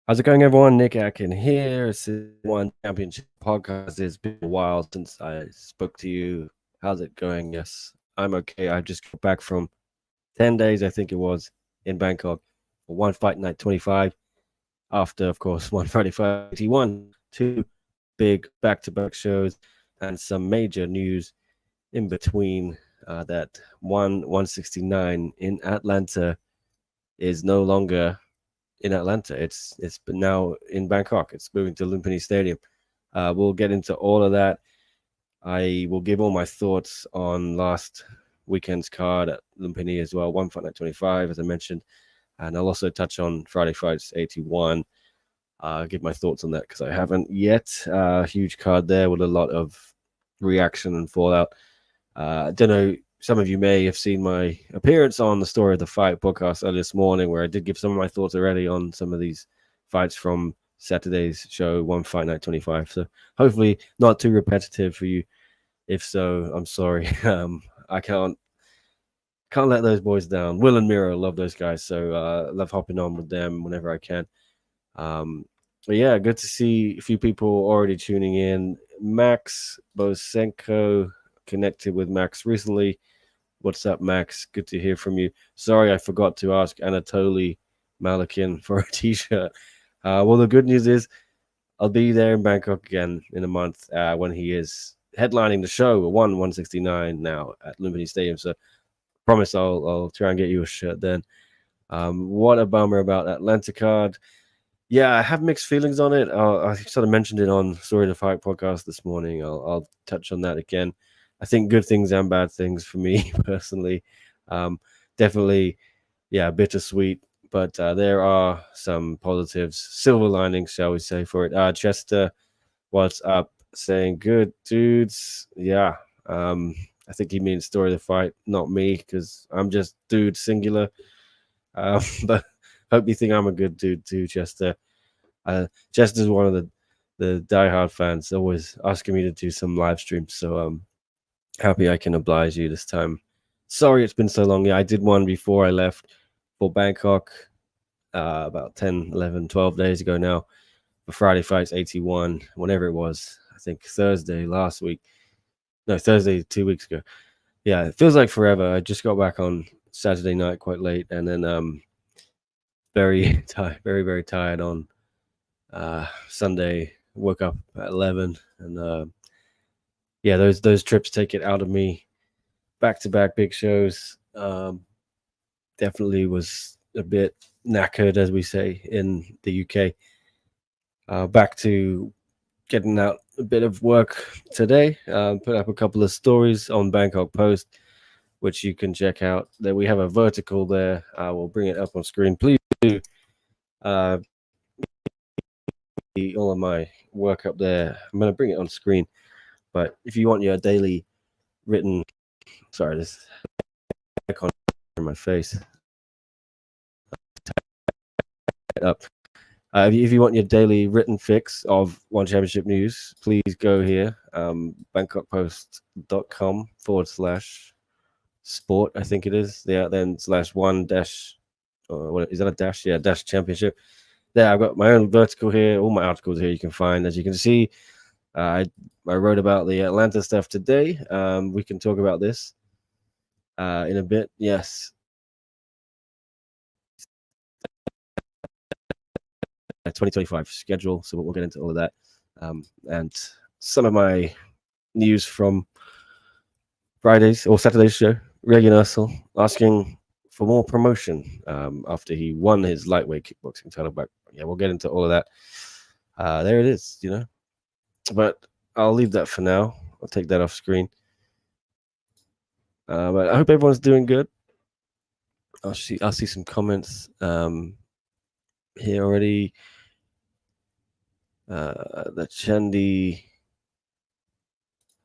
How's it going, everyone? Nick Atkin here. It's the One Championship podcast. It's been a while since I spoke to you. How's it going? Yes, I'm okay. I just got back from 10 days, I think it was, in Bangkok for one fight night 25. After, of course, one Friday fight 81, two big back-to-back shows, and some major news in between. That 169 in Atlanta is no longer in Atlanta. It's been now in Bangkok. It's moving to Lumpinee Stadium. We'll get into all of that. I will give all my thoughts on last weekend's card at Lumpinee as well. One fight night 25, as I mentioned, and I'll also touch on Friday fights 81. Give my thoughts on that because I haven't yet. Huge card there with a lot of reaction and fallout. I don't know. Some of you may have seen my appearance on the Story of the Fight podcast earlier this morning, where I did give some of my thoughts already on some of these fights from Saturday's show, One Fight Night 25. So hopefully not too repetitive for you. If so, I'm sorry. I can't let those boys down. Will and Miro, love those guys. So love hopping on with them whenever I can. But yeah, good to see a few people already tuning in. Max Bosenko connected with Max recently. What's up, Max? Good to hear from you. Sorry, I forgot to ask Anatoly Malakin for a t-shirt. Well, the good news is I'll be there in Bangkok again in a month when he is headlining the show, 169 now at Lumpinee Stadium. So promise I'll try and get you a shirt then. What a bummer about Atlanta card. Yeah, I have mixed feelings on it. I sort of mentioned it on Story of the Fight podcast this morning. I'll touch on that again. I think good things and bad things for me personally. Definitely, yeah, bittersweet, but there are some positives, silver linings, shall we say, for it. Chester, what's up? Saying good dudes. Yeah, I think he means Story of the Fight, not me, because I'm just dude singular. But hope you think I'm a good dude too, Chester. Chester's one of the diehard fans, always asking me to do some live streams. So happy I can oblige you this time. Sorry it's been so long. Yeah, I did one before I left for Bangkok about 10, 11, 12 days ago now for Friday Fights 81, whenever it was. I think Thursday last week. No, Thursday 2 weeks ago. Yeah, it feels like forever. I just got back on Saturday night quite late and then very tired, very, very tired on Sunday. Woke up at 11 and yeah, those trips take it out of me. Back to back big shows. Definitely was a bit knackered, as we say in the UK. Back to getting out a bit of work today. Put up a couple of stories on Bangkok Post, which you can check out. There we have a vertical there. I will bring it up on screen. Please do all of my work up there. I'm going to bring it on screen. But if you want your daily written, sorry, this icon in my face up. If you want your daily written fix of One Championship news, please go here, bangkokpost.com/sport, I think it is. Yeah, then /1 dash, what is that, a dash? Yeah, dash championship. There, I've got my own vertical here, all my articles here you can find. As you can see, I wrote about the Atlanta stuff today. We can talk about this in a bit. Yes. 2025 schedule, so we'll get into all of that. And some of my news from Friday's or Saturday's show, Reagan Ursel asking for more promotion after he won his lightweight kickboxing title back. Yeah, we'll get into all of that. There it is, but I'll leave that for now. I'll take that off screen. But I hope everyone's doing good. I'll see some comments here already. The Chandy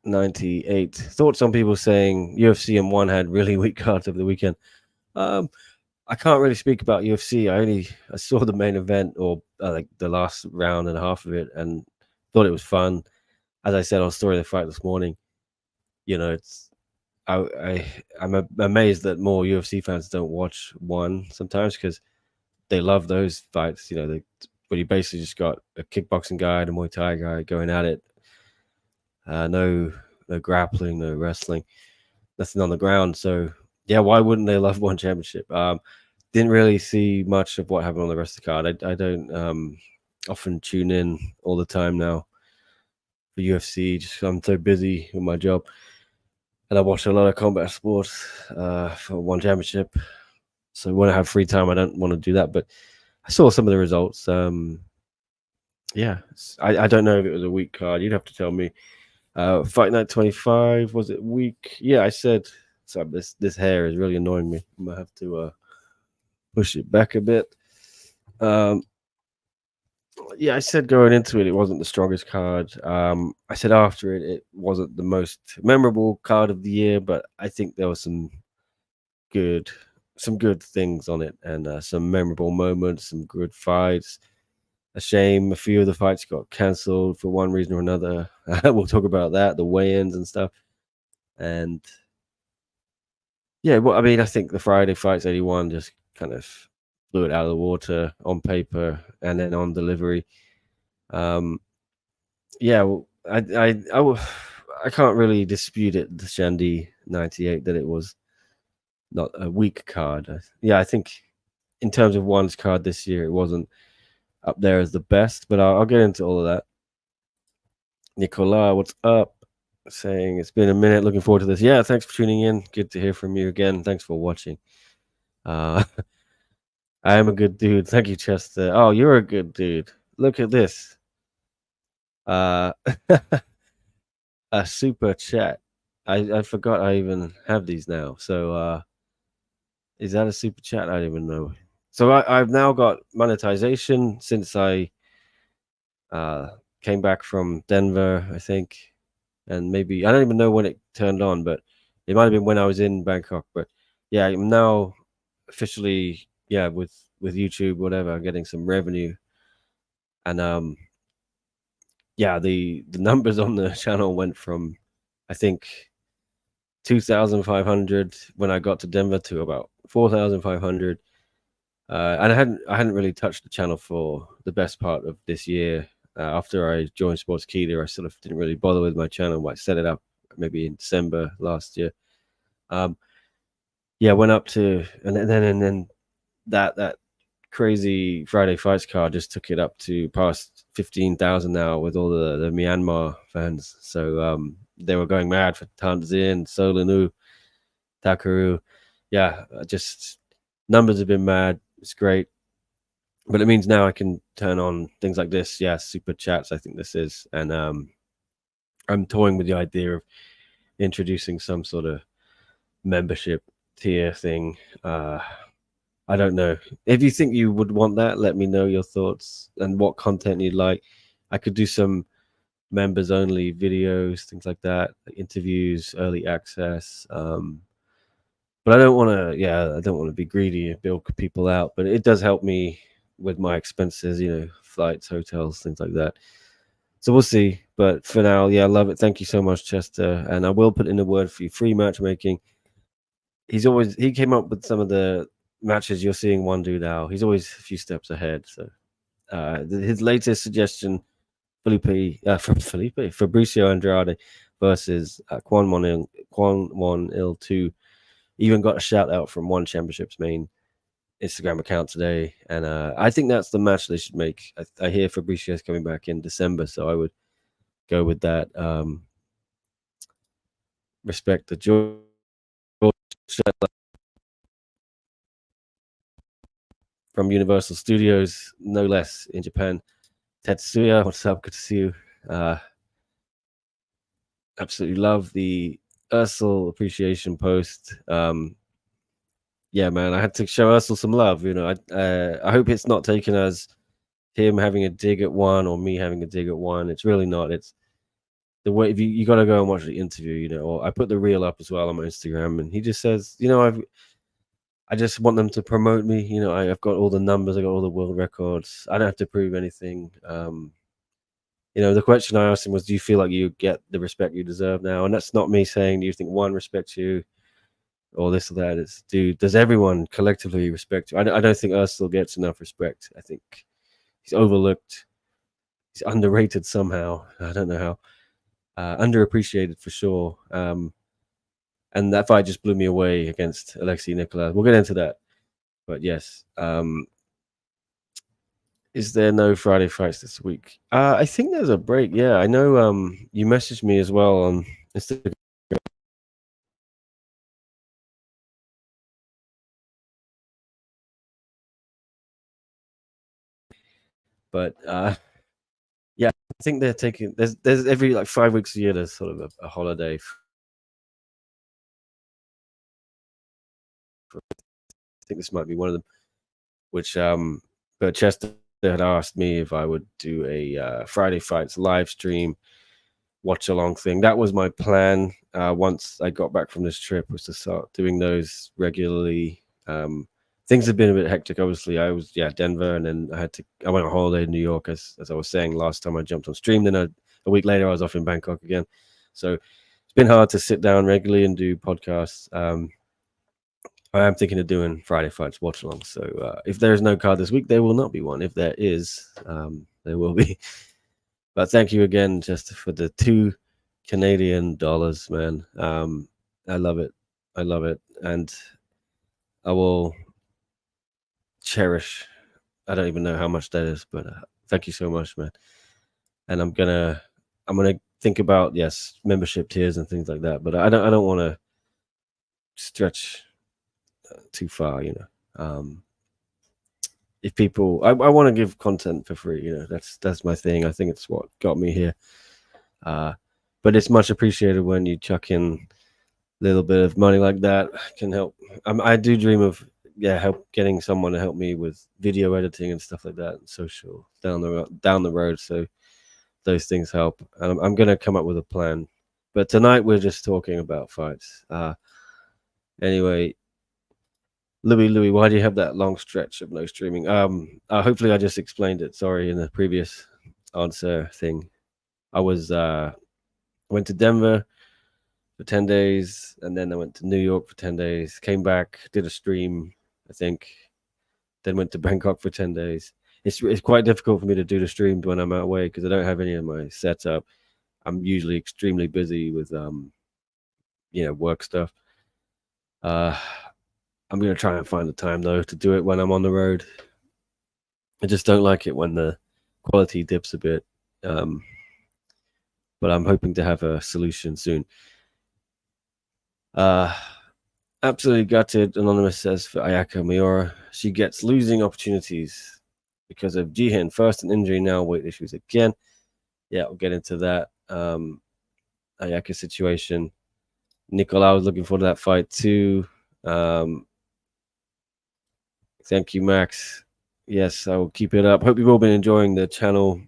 98 thoughts on people saying UFC and one had really weak cards over the weekend. I can't really speak about UFC. I saw the main event or like the last round and a half of it and thought it was fun. As I said on Story of the Fight this morning, it's I'm amazed that more UFC fans don't watch one sometimes because they love those fights. but you basically just got a kickboxing guy and a Muay Thai guy going at it. No grappling, no wrestling, nothing on the ground. So yeah, why wouldn't they love one championship? Didn't really see much of what happened on the rest of the card. I don't often tune in all the time now for UFC. Just I'm so busy with my job, and I watch a lot of combat sports for one championship. So when I have free time, I don't want to do that. But I saw some of the results. Yeah, I don't know if it was a weak card. You'd have to tell me. Fight Night 25, was it weak? Yeah, I said. So this hair is really annoying me. I might have to push it back a bit. Yeah, I said going into it, it wasn't the strongest card. I said after it, it wasn't the most memorable card of the year, but I think there was some good things on it, and some memorable moments, some good fights. A shame a few of the fights got cancelled for one reason or another. We'll talk about that, the weigh-ins and stuff. And yeah, well, I mean, I think the Friday fights 81 just kind of blew it out of the water on paper and then on delivery. Yeah, well, I can't really dispute it, the Shandy 98, that it was not a weak card. Yeah, I think in terms of one's card this year, it wasn't up there as the best, but I'll get into all of that. Nicola, what's up? Saying it's been a minute. Looking forward to this. Yeah, thanks for tuning in. Good to hear from you again. Thanks for watching. I am a good dude. Thank you, Chester. Oh, you're a good dude. Look at this. A super chat. I forgot I even have these now. So is that a super chat? I don't even know. So I've now got monetization since I came back from Denver, I think. And maybe I don't even know when it turned on, but it might have been when I was in Bangkok. But yeah, I'm now officially, yeah, with YouTube, whatever, getting some revenue. And yeah, the numbers on the channel went from, I think, 2,500 when I got to Denver to about 4,500. And I hadn't really touched the channel for the best part of this year. After I joined Sportskeeda, I sort of didn't really bother with my channel. I set it up maybe in December last year. Yeah, went up to and then that crazy Friday Fights card just took it up to past 15,000 now with all the Myanmar fans. So they were going mad for Tanzin, Solinu, Takaru. Yeah, just numbers have been mad. It's great. But it means now I can turn on things like this. Yeah, super chats, I think this is. And I'm toying with the idea of introducing some sort of membership tier thing. I don't know. If you think you would want that, let me know your thoughts and what content you'd like. I could do some members only videos, things like that, like interviews, early access. But I don't want to be greedy and bilk people out. But it does help me with my expenses, flights, hotels, things like that. So we'll see. But for now, yeah, I love it. Thank you so much, Chester. And I will put in a word for you. Free matchmaking. He came up with some of the matches you're seeing one do now. He's always a few steps ahead. So his latest suggestion, Fabricio Andrade versus Quan Won Il 2, even got a shout out from One Championship's main Instagram account today. And I think that's the match they should make. I hear Fabricio's coming back in December, so I would go with that. Respect the George from Universal Studios, no less, in Japan. Tetsuya, what's up? Good to see you. Absolutely love the Ursel appreciation post. Yeah, man, I had to show Ursel some love. I hope it's not taken as him having a dig at one or me having a dig at one. It's really not. It's the way. If you got to go and watch the interview, or I put the reel up as well on my Instagram, and he just says, I just want them to promote me. I've got all the numbers, I got all the world records. I don't have to prove anything. The question I asked him was, do you feel like you get the respect you deserve now? And that's not me saying, do you think one respects you or this or that? It's, dude, does everyone collectively respect you? I don't think Ursula gets enough respect. I think He's overlooked. He's underrated somehow. I don't know how. Underappreciated for sure. And that fight just blew me away against Alexei Nicolas. We'll get into that. But yes, is there no Friday fights this week? I think there's a break. Yeah, I know. You messaged me as well on Instagram. But yeah, I think they're taking. There's every like 5 weeks a year. There's sort of a holiday. I think this might be one of them. Which but Chester had asked me if I would do a Friday fights live stream watch along thing. That was my plan. Once I got back from this trip, was to start doing those regularly. Things have been a bit hectic. Obviously, I was Denver, and then I went on holiday in New York, as I was saying last time I jumped on stream. Then a week later, I was off in Bangkok again. So it's been hard to sit down regularly and do podcasts. I am thinking of doing Friday fights watch along. So if there is no card this week, there will not be one. If there is, there will be. But thank you again, Chester, for the $2 Canadian, man. I love it. I love it. And I will cherish. I don't even know how much that is, but thank you so much, man. And I'm gonna think about membership tiers and things like that. But I don't want to stretch too far, if people, I want to give content for free, that's my thing. I think it's what got me here. But it's much appreciated when you chuck in a little bit of money like that. Can help. I do dream of help getting someone to help me with video editing and stuff like that, and social down the road. So those things help, and I'm gonna come up with a plan. But tonight we're just talking about fights. Anyway, Louis, why do you have that long stretch of no streaming? Hopefully I just explained it. Sorry, in the previous answer thing. I went to Denver for 10 days, and then I went to New York for 10 days, came back, did a stream, I think, then went to Bangkok for 10 days. It's quite difficult for me to do the streams when I'm out away because I don't have any of my setup. I'm usually extremely busy with work stuff. I'm going to try and find the time, though, to do it when I'm on the road. I just don't like it when the quality dips a bit. But I'm hoping to have a solution soon. Absolutely gutted, Anonymous says, for Ayaka Miura. She gets losing opportunities because of Jihin. First an injury, now weight issues again. Yeah, we'll get into that. Ayaka situation. Nicola was looking forward to that fight too. Thank you, Max. Yes, I will keep it up. Hope you've all been enjoying the channel.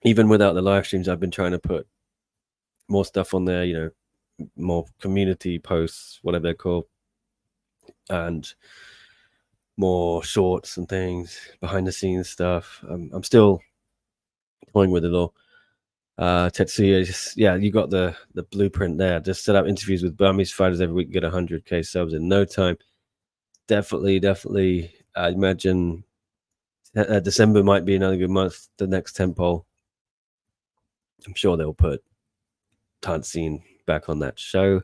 Even without the live streams, I've been trying to put more stuff on there, more community posts, whatever they're called, and more shorts and things, behind the scenes stuff. I'm still toying with it all. Tetsuya, you got the blueprint there. Just set up interviews with Burmese fighters every week, get 100K subs in no time. Definitely. I imagine December might be another good month. The next tempo, I'm sure they'll put Tanzine back on that show. I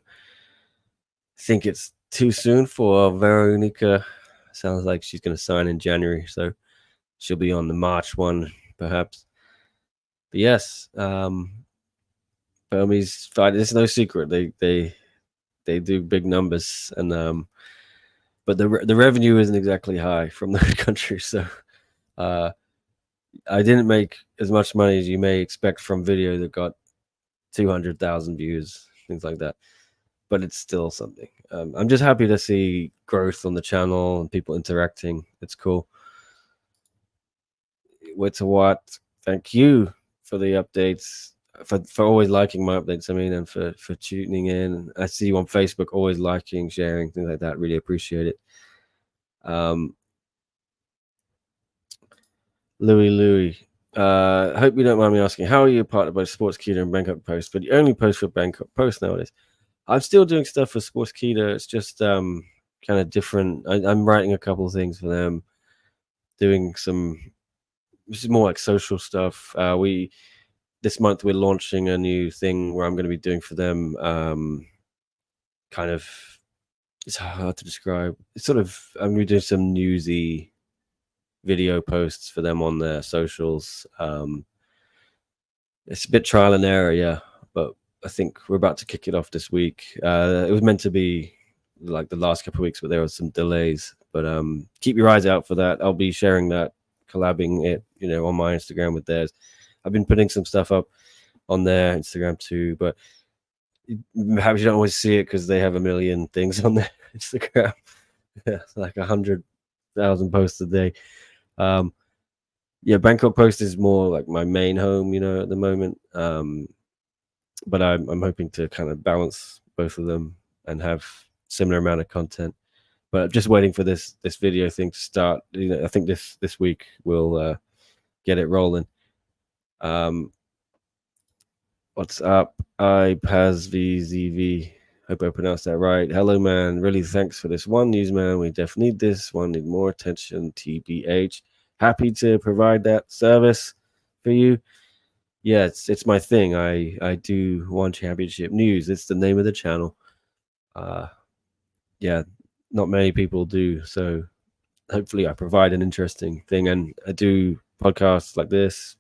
think it's too soon for Veronica. Sounds like she's going to sign in January, so she'll be on the March one, perhaps. But yes, Burmese fight. It's no secret they do big numbers, and but the revenue isn't exactly high from those countries. So I didn't make as much money as you may expect from video that got 200,000 views, things like that. But it's still something. I'm just happy to see growth on the channel and people interacting. It's cool. What? Thank you for the updates, for always liking my updates. I mean, and for tuning in. I see you on Facebook, always liking, sharing, things like that. Really appreciate it. Louis. I hope you don't mind me asking, how are you partnered by Sportskeeda and Bangkok Post, but you only post for Bangkok Post nowadays? I'm still doing stuff for Sportskeeda. It's just kind of different. I'm writing a couple of things for them, doing some this is more like social stuff. We This month we're launching a new thing where I'm going to be doing for them. Kind of, it's hard to describe. It's sort of, I'm going to be doing some newsy video posts for them on their socials. It's a bit trial and error, yeah, but I think we're about to kick it off this week. It was meant to be like the last couple of weeks, but there were some delays. But keep your eyes out for that. I'll be sharing that, collabing it, on my Instagram with theirs. I've been putting some stuff up on their Instagram too, but perhaps you don't always see it because they have a million things on their Instagram. Yeah, like 100,000 posts a day. Yeah, Bangkok Post is more like my main home, at the moment. But I'm hoping to kind of balance both of them and have similar amount of content. But I'm just waiting for this video thing to start. I think this week we'll get it rolling. What's up? IPazVZV. Hope I pronounced that right. Hello, man. Really, thanks for this one, newsman. We definitely need this one. Need more attention. TBH. Happy to provide that service for you. Yeah, it's my thing. I do One Championship News. It's the name of the channel. Yeah, not many people do. So hopefully I provide an interesting thing, and I do podcasts like this.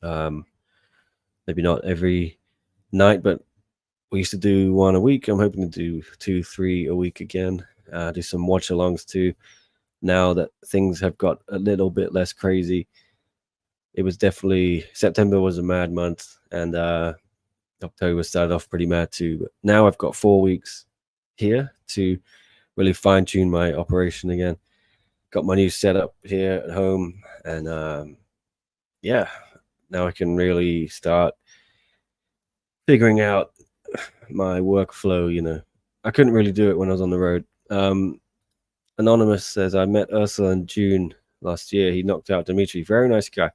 Maybe not every night, but we used to do one a week. I'm hoping to do 2, 3 a week again. Do some watch alongs too. Now that things have got a little bit less crazy, it was definitely, September was a mad month, and October started off pretty mad too. But now I've got 4 weeks here to really fine tune my operation again. Got my new setup here at home, and yeah, now I can really start figuring out my workflow. I couldn't really do it when I was on the road. Anonymous says, I met Ursula in June last year. He knocked out Dimitri. Very nice guy.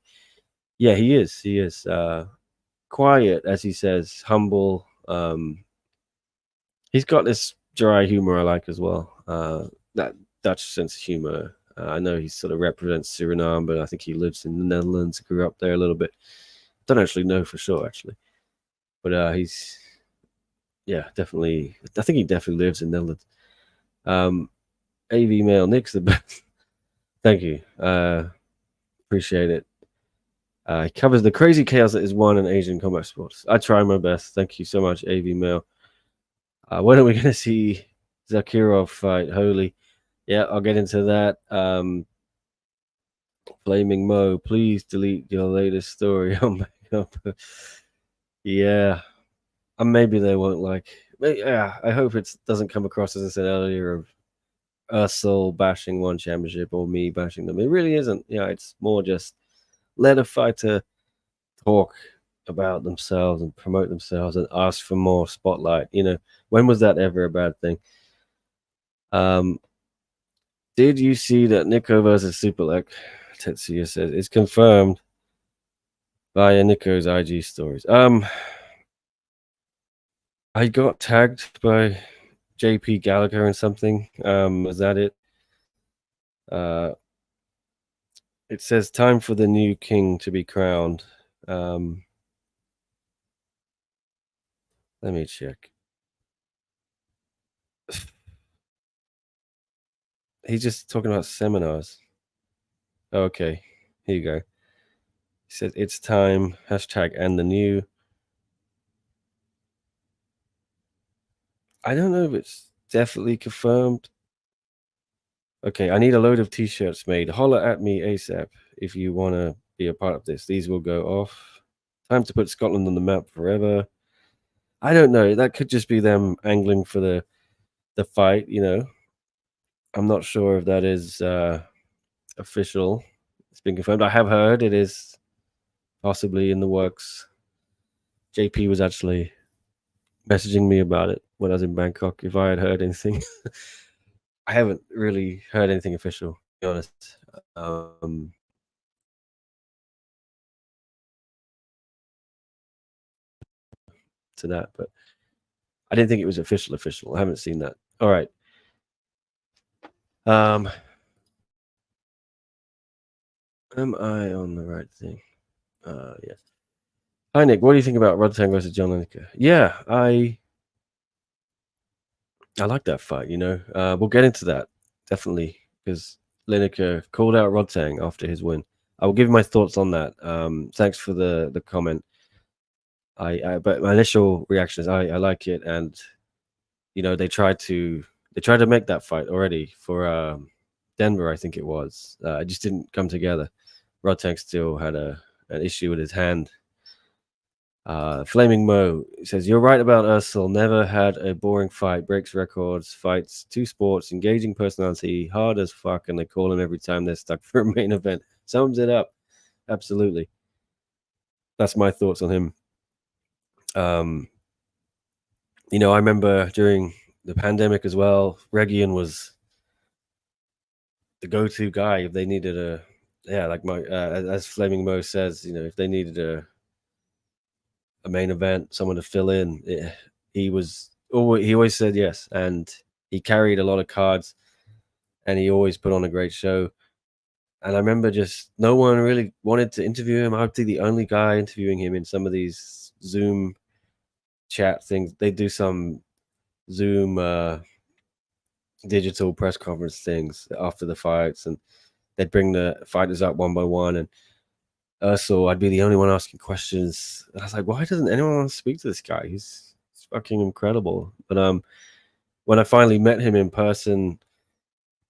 Yeah, he is. He is quiet, as he says, humble. He's got this dry humor I like as well. That Dutch sense of humor. I know he sort of represents Suriname, but I think he lives in the Netherlands, grew up there a little bit. Don't actually know for sure, actually. But he's, yeah, definitely. I think he definitely lives in the Netherlands. AV Mail, Nick's the best. Thank you. Appreciate it. He covers the crazy chaos that is one in Asian combat sports. I try my best. Thank you so much, AV Mail. When are we going to see Zakirov fight? Holy. Yeah, I'll get into that. Flaming Mo, please delete your latest story on Bangkok. Yeah. Maybe they won't like. Yeah, I hope it doesn't come across, as I said earlier, of Ursel bashing One Championship or me bashing them. It really isn't. Yeah, it's more just let a fighter talk about themselves and promote themselves and ask for more spotlight. When was that ever a bad thing? Did you see that Nico versus Superlek? Tetsuya says it's confirmed via Nico's IG stories. I got tagged by JP Gallagher and something. Was that it? It says time for the new king to be crowned. Let me check. He's just talking about seminars. Okay, here you go. He says it's time. Hashtag and the new. I don't know if it's definitely confirmed. Okay, I need a load of t-shirts made. Holler at me ASAP if you want to be a part of this. These will go off. Time to put Scotland on the map forever. I don't know. That could just be them angling for the fight, I'm not sure if that is official. It's been confirmed. I have heard it is possibly in the works. JP was actually messaging me about it when I was in Bangkok, if I had heard anything. I haven't really heard anything official, to be honest. To that, but I didn't think it was official. I haven't seen that. All right. Am I on the right thing? Yes. Hi Nick, what do you think about Rodtang versus John Lineker? Yeah, I like that fight. We'll get into that definitely because Lineker called out Rodtang after his win. I will give my thoughts on that. Thanks for the comment. But my initial reaction is I like it, and they tried to make that fight already for Denver, I think it was. It just didn't come together. Rodtang still had an issue with his hand. Flaming Mo says, "You're right about Ursel. Never had a boring fight. Breaks records. Fights two sports. Engaging personality. Hard as fuck. And they call him every time they're stuck for a main event." Sums it up. Absolutely. That's my thoughts on him. I remember during the pandemic as well, Regian was the go-to guy if they needed like my as Flaming Mo says, if they needed a main event, someone to fill in. He always said yes, and he carried a lot of cards, and he always put on a great show. And I remember just no one really wanted to interview him. I'd be the only guy interviewing him in some of these Zoom chat things. They do some Zoom digital press conference things after the fights, and they'd bring the fighters up one by one, and so I'd be the only one asking questions. And I was like, why doesn't anyone want to speak to this guy? He's fucking incredible. But when I finally met him in person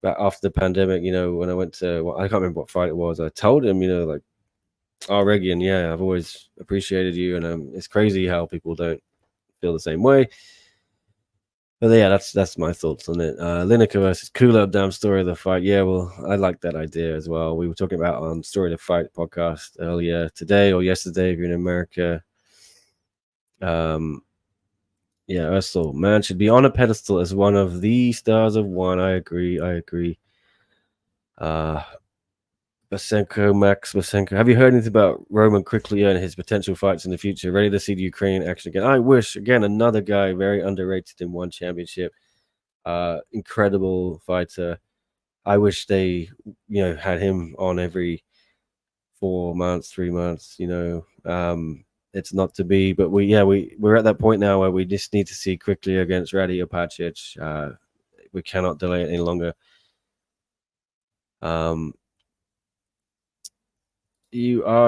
after the pandemic, when I went to, I can't remember what fight it was. I told him, like, "Oh, Regian, yeah, I've always appreciated you, and it's crazy how people don't feel the same way." But yeah, that's my thoughts on it. Lineker versus Kula, damn story of the fight. Yeah, well, I like that idea as well. We were talking about on Story of the Fight podcast earlier today or yesterday if you're in America. Yeah, Ursel, man, should be on a pedestal as one of the stars of one. I agree. Max Basenko. Have you heard anything about Roman quickly and his potential fights in the future? Ready to see the Ukrainian action again? I wish, again, another guy very underrated in one championship. Incredible fighter. I wish they, had him on every 4 months, 3 months. It's not to be, but we're at that point now where we just need to see quickly against Radi Opacic. We cannot delay it any longer.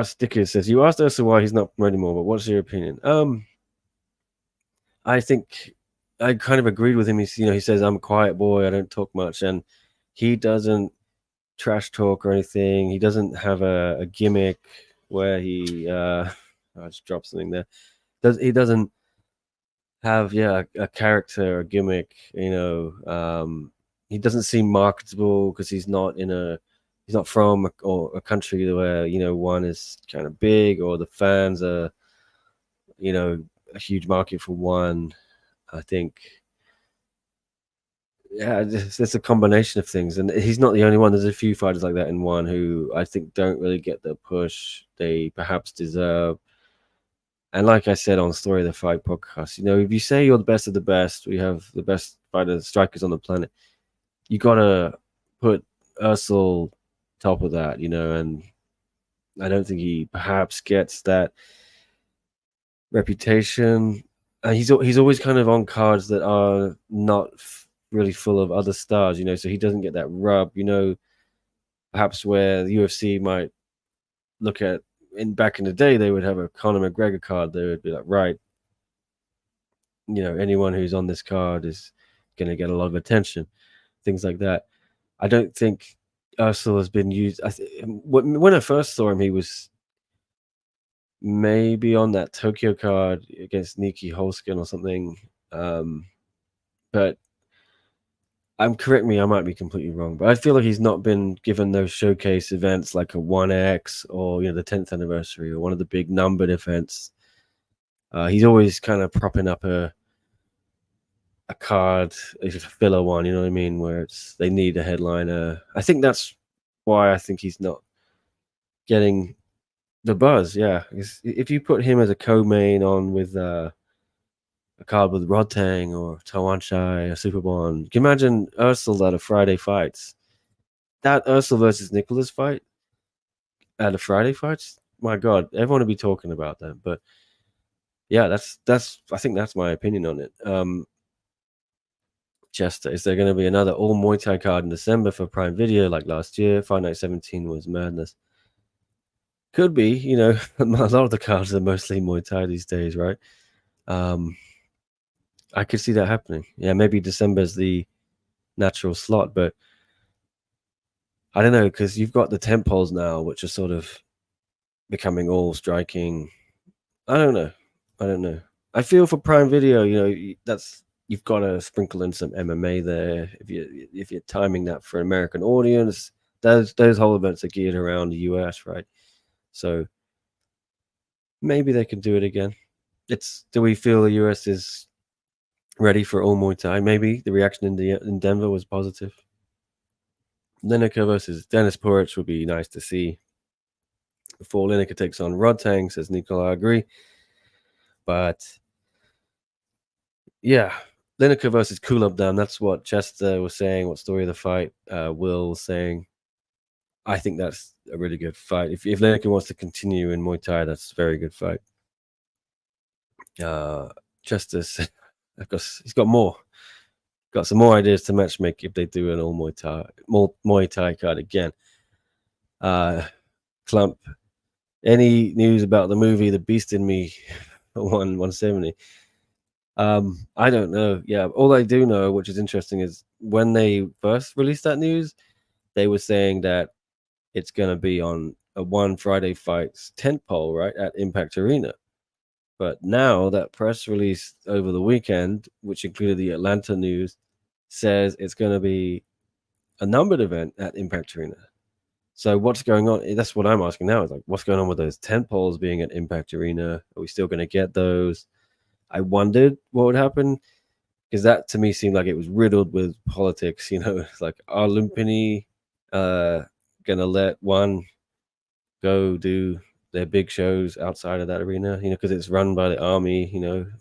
Stickers says you asked us why he's not promoting more, but what's your opinion? I think I kind of agreed with him. He says I'm a quiet boy. I don't talk much, and he doesn't trash talk or anything. He doesn't have a gimmick where he I just dropped something there. He doesn't have a character or gimmick. He doesn't seem marketable because he's not from a country where one is kind of big or the fans are a huge market for one. I think it's a combination of things, and he's not the only one. There's a few fighters like that in one who I think don't really get the push they perhaps deserve. And like I said on Story of the Fight podcast, if you say you're the best of the best, we have the best fighters, strikers on the planet, you gotta put Ursel top of that, and I don't think he perhaps gets that reputation. He's always kind of on cards that are not really full of other stars, so he doesn't get that rub, perhaps where the UFC might look at back in the day, they would have a Conor McGregor card. They would be like, right, anyone who's on this card is going to get a lot of attention, things like that. I don't think Ursel has been used. When I first saw him, he was maybe on that Tokyo card against Nikki Holskin or something. But correct me, I might be completely wrong, but I feel like he's not been given those showcase events like a 1X or the 10th anniversary or one of the big numbered events. He's always kind of propping up a card, a filler one, you know what I mean, where they need a headliner. I think that's why I think he's not getting the buzz. Yeah, if you put him as a co-main on with a card with Rodtang or Tawanchai or Superbond, can you imagine Ursel at a Friday fights? That Ursel versus Nicholas fight, at the Friday fights. My God, everyone will be talking about that. But yeah, that's I think that's my opinion on it. Chester, is there going to be another all Muay Thai card in December for Prime Video like last year? Fight Night 17 was madness. Could be, a lot of the cards are mostly Muay Thai these days, right? I could see that happening. Yeah, maybe December's the natural slot, but I don't know, because you've got the tent poles now, which are sort of becoming all striking. I don't know. I don't know. I feel for Prime Video, that's you've got to sprinkle in some MMA there if you're timing that for an American audience. Those whole events are geared around the US, right? So maybe they can do it again. Do we feel the US is ready for all Muay Thai? Maybe the reaction in Denver was positive. Lineker versus Dennis Poirier would be nice to see. Before Lineker takes on Rodtang, says Nicola, I agree. But yeah, Lineker versus Kulabdam, that's what Chester was saying, what story of the fight Will was saying. I think that's a really good fight. If Lineker wants to continue in Muay Thai, that's a very good fight. Chester, of course, he's got more. Got some more ideas to matchmake if they do an all Muay Thai card again. Clump, any news about the movie The Beast in Me 170? I don't know. Yeah, all I do know, which is interesting, is when they first released that news, they were saying that it's going to be on a One Friday Fights tentpole, right, at Impact Arena. But now that press release over the weekend, which included the Atlanta news, says it's going to be a numbered event at Impact Arena. So what's going on? That's what I'm asking now. Is like, what's going on with those tent poles being at Impact Arena? Are we still going to get those? I wondered what would happen, because that to me seemed like it was riddled with politics. It's like, are Lumpinee gonna let one go do their big shows outside of that arena? Because it's run by the army.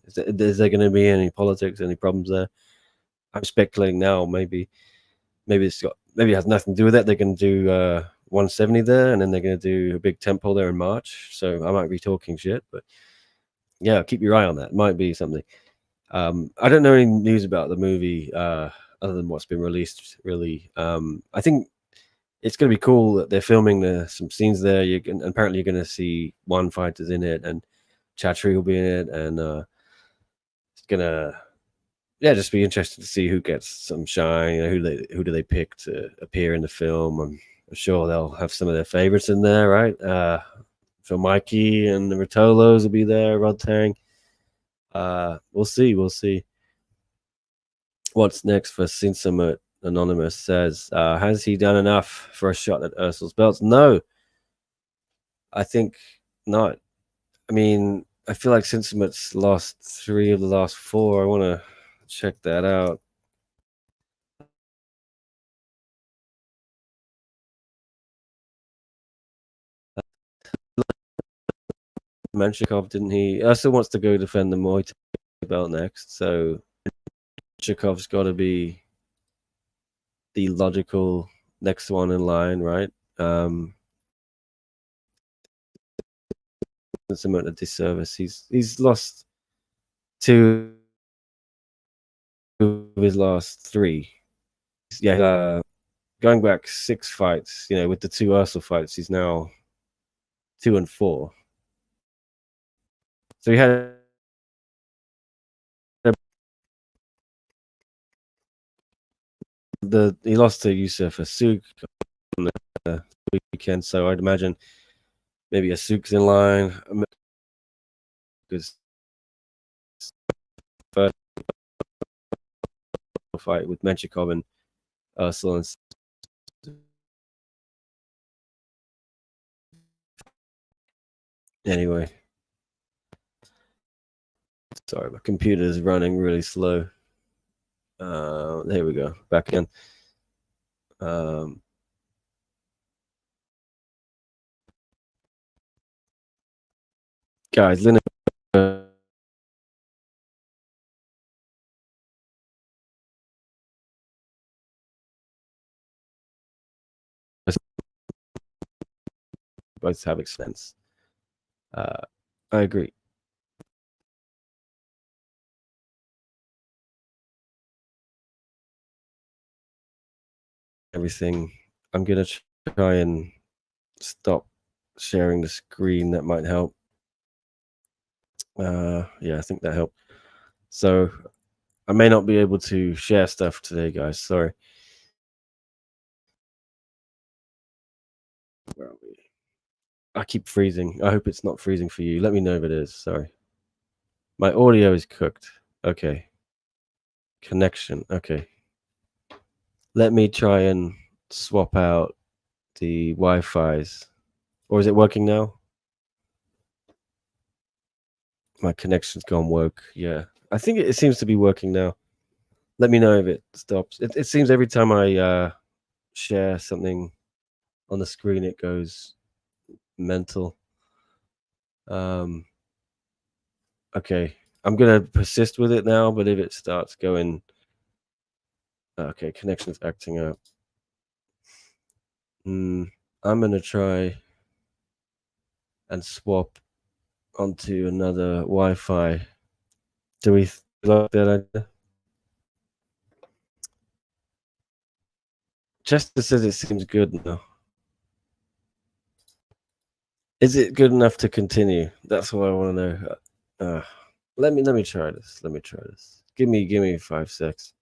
Is there going to be any politics, any problems there? I'm speculating now. Maybe maybe it has nothing to do with that. They're going to do 170 there, and then they're going to do a big temple there in March. So I might be talking shit, but yeah, keep your eye on that. It might be something. I don't know any news about the movie other than what's been released. Really, I think it's going to be cool that they're filming some scenes there. Apparently you're going to see one fighters in it, and Chatri will be in it, and it's gonna just be interesting to see who gets some shine. Who do they pick to appear in the film? I'm sure they'll have some of their favorites in there, right? So Mikey and the Rotolos will be there. Rod Tang. We'll see. We'll see. What's next for Sinsamut? Anonymous says, has he done enough for a shot at Ursul's belts? No, I think not. I mean, I feel like Sinsamut's lost 3 of the last 4. I want to check that out. Menshikov, didn't he? Ursul wants to go defend the Muay Thai belt next, so Menchikov's got to be the logical next one in line, right? Sinsamut a disservice. He's lost 2 of his last 3. Yeah, going back 6 fights, with the 2 Ursul fights, he's now 2-4. So he lost to Yusuf Asuk on the weekend, so I'd imagine maybe Asuk's in line, because first fight with Menchikov and Ursul. Anyway, sorry, my computer's running really slow. There we go, back in. Guys, Linux both have expense. I agree. Everything. I'm gonna try and stop sharing the screen. That might help. Yeah, I think that helped. So I may not be able to share stuff today, guys. Sorry. Where are we? I keep freezing. I hope it's not freezing for you. Let me know if it is. Sorry. My audio is cooked. Okay. Connection. Okay. Let me try and swap out the Wi-Fi's. Or is it working now? My connection's gone woke. Yeah. I think it seems to be working now. Let me know if it stops. It seems every time I share something on the screen, it goes mental. Okay. I'm gonna persist with it now, but if it starts going, okay, connection's acting up. I'm gonna try and swap onto another Wi-Fi. Do we like that idea? Chester says it seems good now. Is it good enough to continue? That's what I want to know. Let me try this. Let me try this. Give me 5 seconds.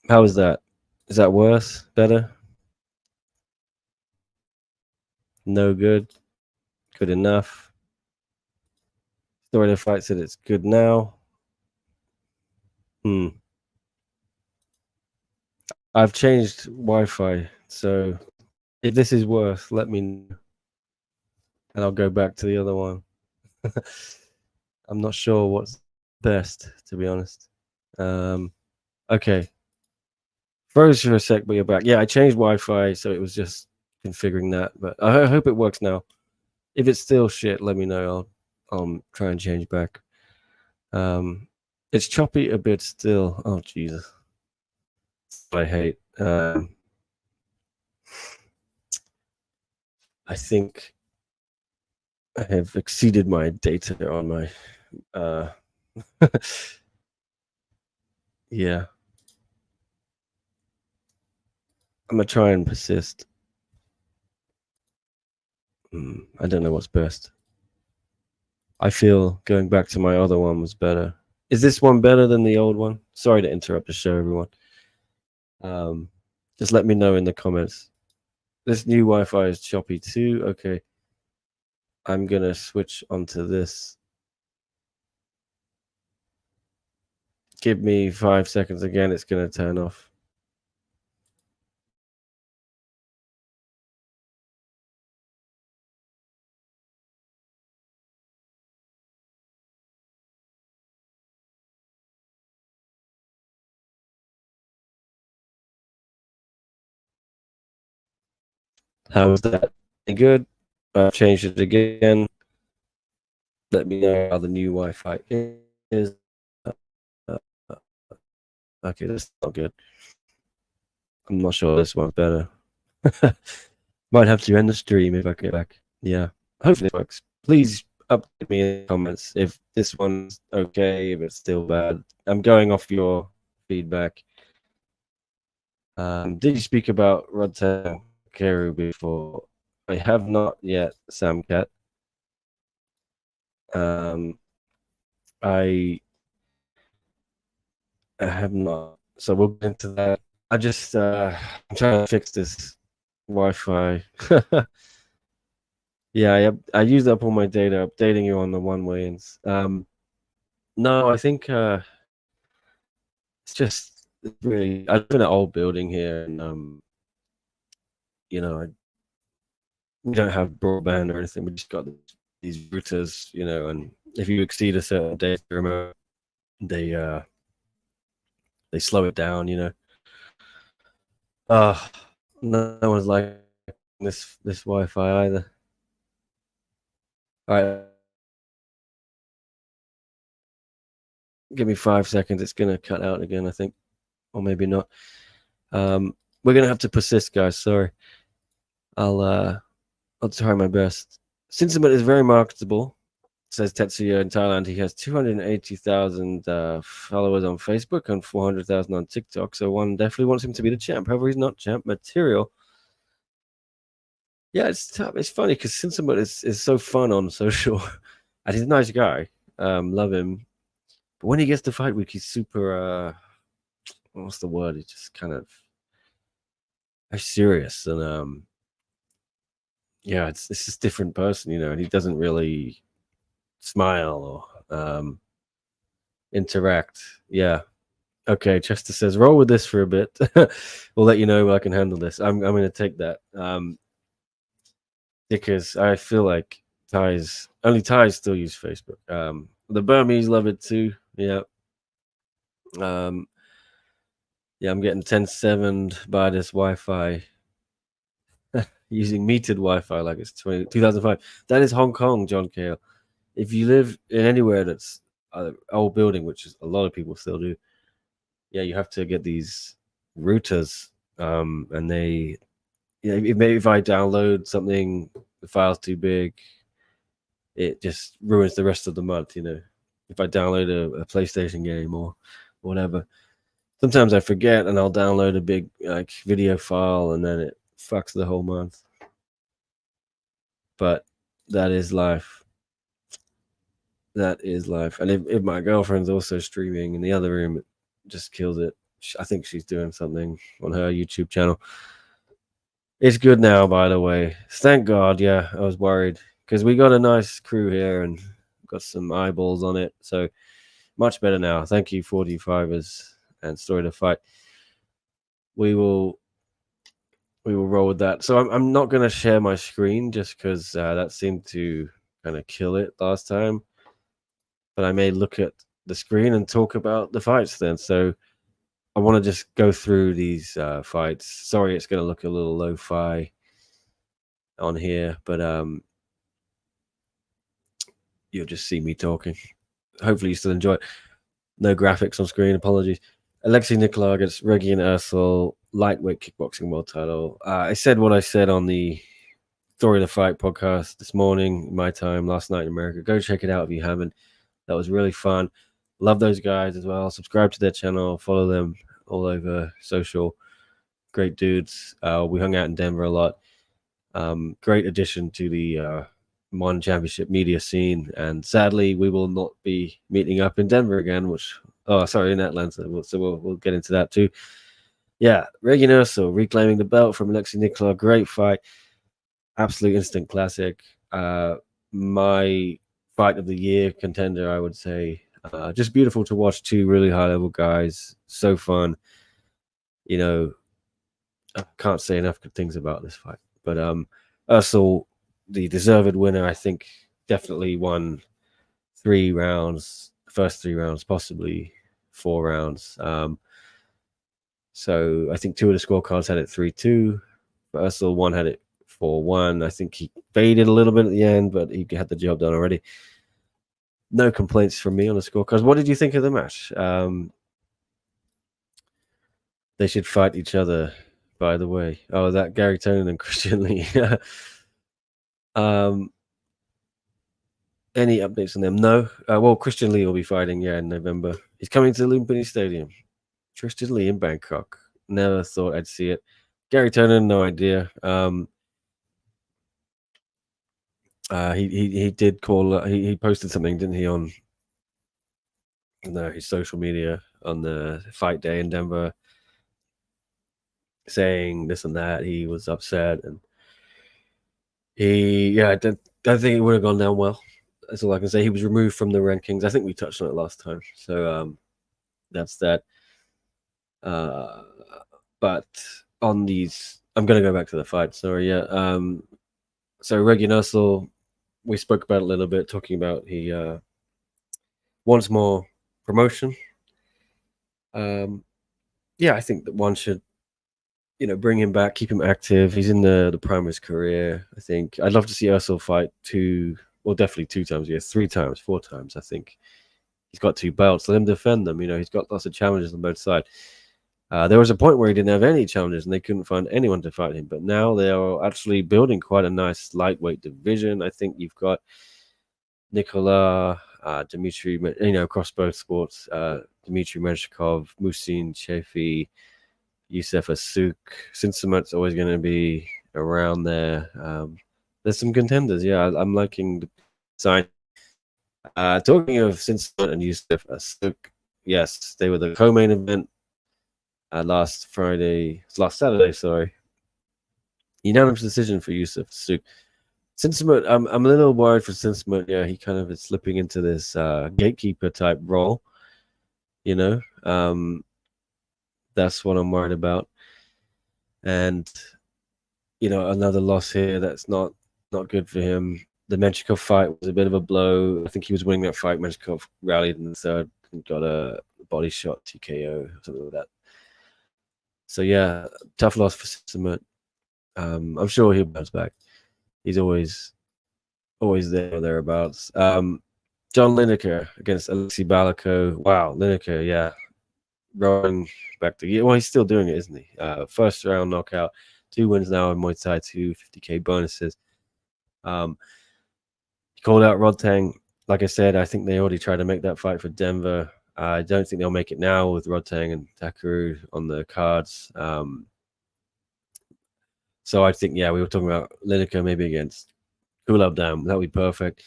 How is that? Is that worse? Better? No good? Good enough? Story of the Fight said it's good now. I've changed Wi-Fi, so if this is worse, let me know, and I'll go back to the other one. I'm not sure what's best, to be honest. Okay. Froze for a sec, but you're back. Yeah, I changed Wi-Fi, so it was just configuring that, but I hope it works now. If it's still shit, let me know. I'll try and change back. It's choppy a bit still. Oh Jesus, I hate. I think I have exceeded my data on my. Yeah, I'm gonna try and persist. I don't know what's best. I feel going back to my other one was better. Is this one better than the old one? Sorry to interrupt the show, everyone. Just let me know in the comments. This new Wi-Fi is choppy too. Okay. I'm gonna switch onto this. Give me 5 seconds again, it's gonna turn off. How's that? Any good? I've changed it again. Let me know how the new Wi-Fi is. Okay, that's not good. I'm not sure this one's better. Might have to end the stream if I get back. Yeah, hopefully it works. Please update me in the comments if this one's okay, if it's still bad. I'm going off your feedback. Did you speak about Rodtan Keru before? I have not yet, Samcat. I have not. So we'll get into that. I'm trying to fix this Wi-Fi. Yeah, I used up all my data updating you on the one-way-ins. No, I think it's just really. I live in an old building here, and you know, we don't have broadband or anything. We just got these routers, and if you exceed a certain data amount, they slow it down. No one's like this Wi-Fi either. All right, give me 5 seconds. It's gonna cut out again, I think, or maybe not. We're gonna have to persist, guys. Sorry. I'll try my best. Cinnamon is very marketable, says Tetsuya in Thailand. He has 280,000 followers on Facebook and 400,000 on TikTok. So one definitely wants him to be the champ. However, he's not champ material. Yeah, it's tough. It's funny because Cinnamon is so fun on social, and he's a nice guy. Love him. But when he gets to fight week, he's super. What's the word? He's just kind of serious and yeah, it's just different person, and he doesn't really smile or interact. Yeah. Okay, Chester says, roll with this for a bit. We'll let you know I can handle this. I'm going to take that because I feel like only Thais still use Facebook. The Burmese love it too. Yeah. Yeah, I'm getting 10.7 by this Wi-Fi using metered Wi-Fi like it's 2005. That is Hong Kong, John Kale. If you live in anywhere that's old building, which is a lot of people still do, yeah, you have to get these routers, and they, maybe if I download something, the file's too big, it just ruins the rest of the month. If I download a PlayStation game or whatever, sometimes I forget and I'll download a big like video file and then it fucks the whole month. But that is life. That is life. And if my girlfriend's also streaming in the other room, it just kills it. I think she's doing something on her YouTube channel. It's good now, by the way. Thank God. Yeah, I was worried because we got a nice crew here and got some eyeballs on it. So much better now. Thank you, 45ers and Story to Fight. We will roll with that. So I'm not going to share my screen just because that seemed to kind of kill it last time. But I may look at the screen and talk about the fights then. So I want to just go through these fights. Sorry, it's going to look a little lo-fi on here, but you'll just see me talking. Hopefully you still enjoy it. No graphics on screen. Apologies. Alexei Nikolai against Regian Ursel, lightweight kickboxing world title. I said what I said on the Story of the Fight podcast this morning, my time, last night in America. Go check it out if you haven't. That was really fun. Love those guys as well. Subscribe to their channel. Follow them all over social. Great dudes. We hung out in Denver a lot. Great addition to the Mon Championship media scene. And sadly, we will not be meeting up in Denver again, in Atlanta. So we'll get into that too. Yeah, Regian Ursel reclaiming the belt from Alexei Nikolai. Great fight. Absolute instant classic. My fight of the year contender, I would say. Just beautiful to watch. Two really high level guys. So fun. I can't say enough good things about this fight. But Ursel, the deserved winner, I think definitely won 3 rounds, first 3 rounds, possibly 4 rounds. So I think 2 of the scorecards had it 3-2. Ursel, 1 had it 4-1. I think he faded a little bit at the end, but he had the job done already. No complaints from me on the scorecards. What did you think of the match? They should fight each other, by the way. Oh, that Gary Tonin and Christian Lee. Any updates on them? No. Well, Christian Lee will be fighting, in November. He's coming to the Lumpinee Stadium. Christian Lee in Bangkok. Never thought I'd see it. Gary Tonin, no idea. He did call. He posted something, didn't he, on his social media on the fight day in Denver, saying this and that. He was upset, and I don't think it would have gone down well. That's all I can say. He was removed from the rankings. I think we touched on it last time. So that's that. But on these, I'm going to go back to the fight. Sorry, yeah. So Regian Ursel, we spoke about it a little bit, talking about he wants more promotion. I think that one should bring him back, keep him active. He's in the prime of his career. I think I'd love to see Ursel fight well, definitely 2 times. Yes, 3 times, 4 times. I think he's got 2 belts. Let him defend them. He's got lots of challenges on both sides. There was a point where he didn't have any challenges and they couldn't find anyone to fight him. But now they are actually building quite a nice lightweight division. I think you've got Nikola, Dmitry, across both sports, Dmitry Menshikov, Musin Chefi, Youssef Asuk. Sinsumat's always going to be around there. There's some contenders. Yeah, I'm liking the sign. Talking of Sinsumat and Youssef Asuk, yes, they were the co-main event last Saturday, sorry. Unanimous decision for Youssef Asuk. Sinsumat, I'm a little worried for Sinsumat. Yeah, he kind of is slipping into this gatekeeper type role. That's what I'm worried about. And another loss here. That's not good for him. The Menchikov fight was a bit of a blow. I think he was winning that fight. Menchikov rallied in the third and got a body shot TKO, something like that. So yeah, tough loss for Sinsumat. I'm sure he'll bounce back. He's always there or thereabouts. John Lineker against Alexei Balako. Wow, Lineker, yeah, rolling back to he's still doing it, isn't he? First round knockout, 2 wins now in Muay Thai, 2 50K bonuses. He called out Rodtang. Like I said, I think they already tried to make that fight for Denver. I don't think they'll make it now with Rodtang and Takaru on the cards. So I think, we were talking about Lineker maybe against Kulabdam. That would be perfect.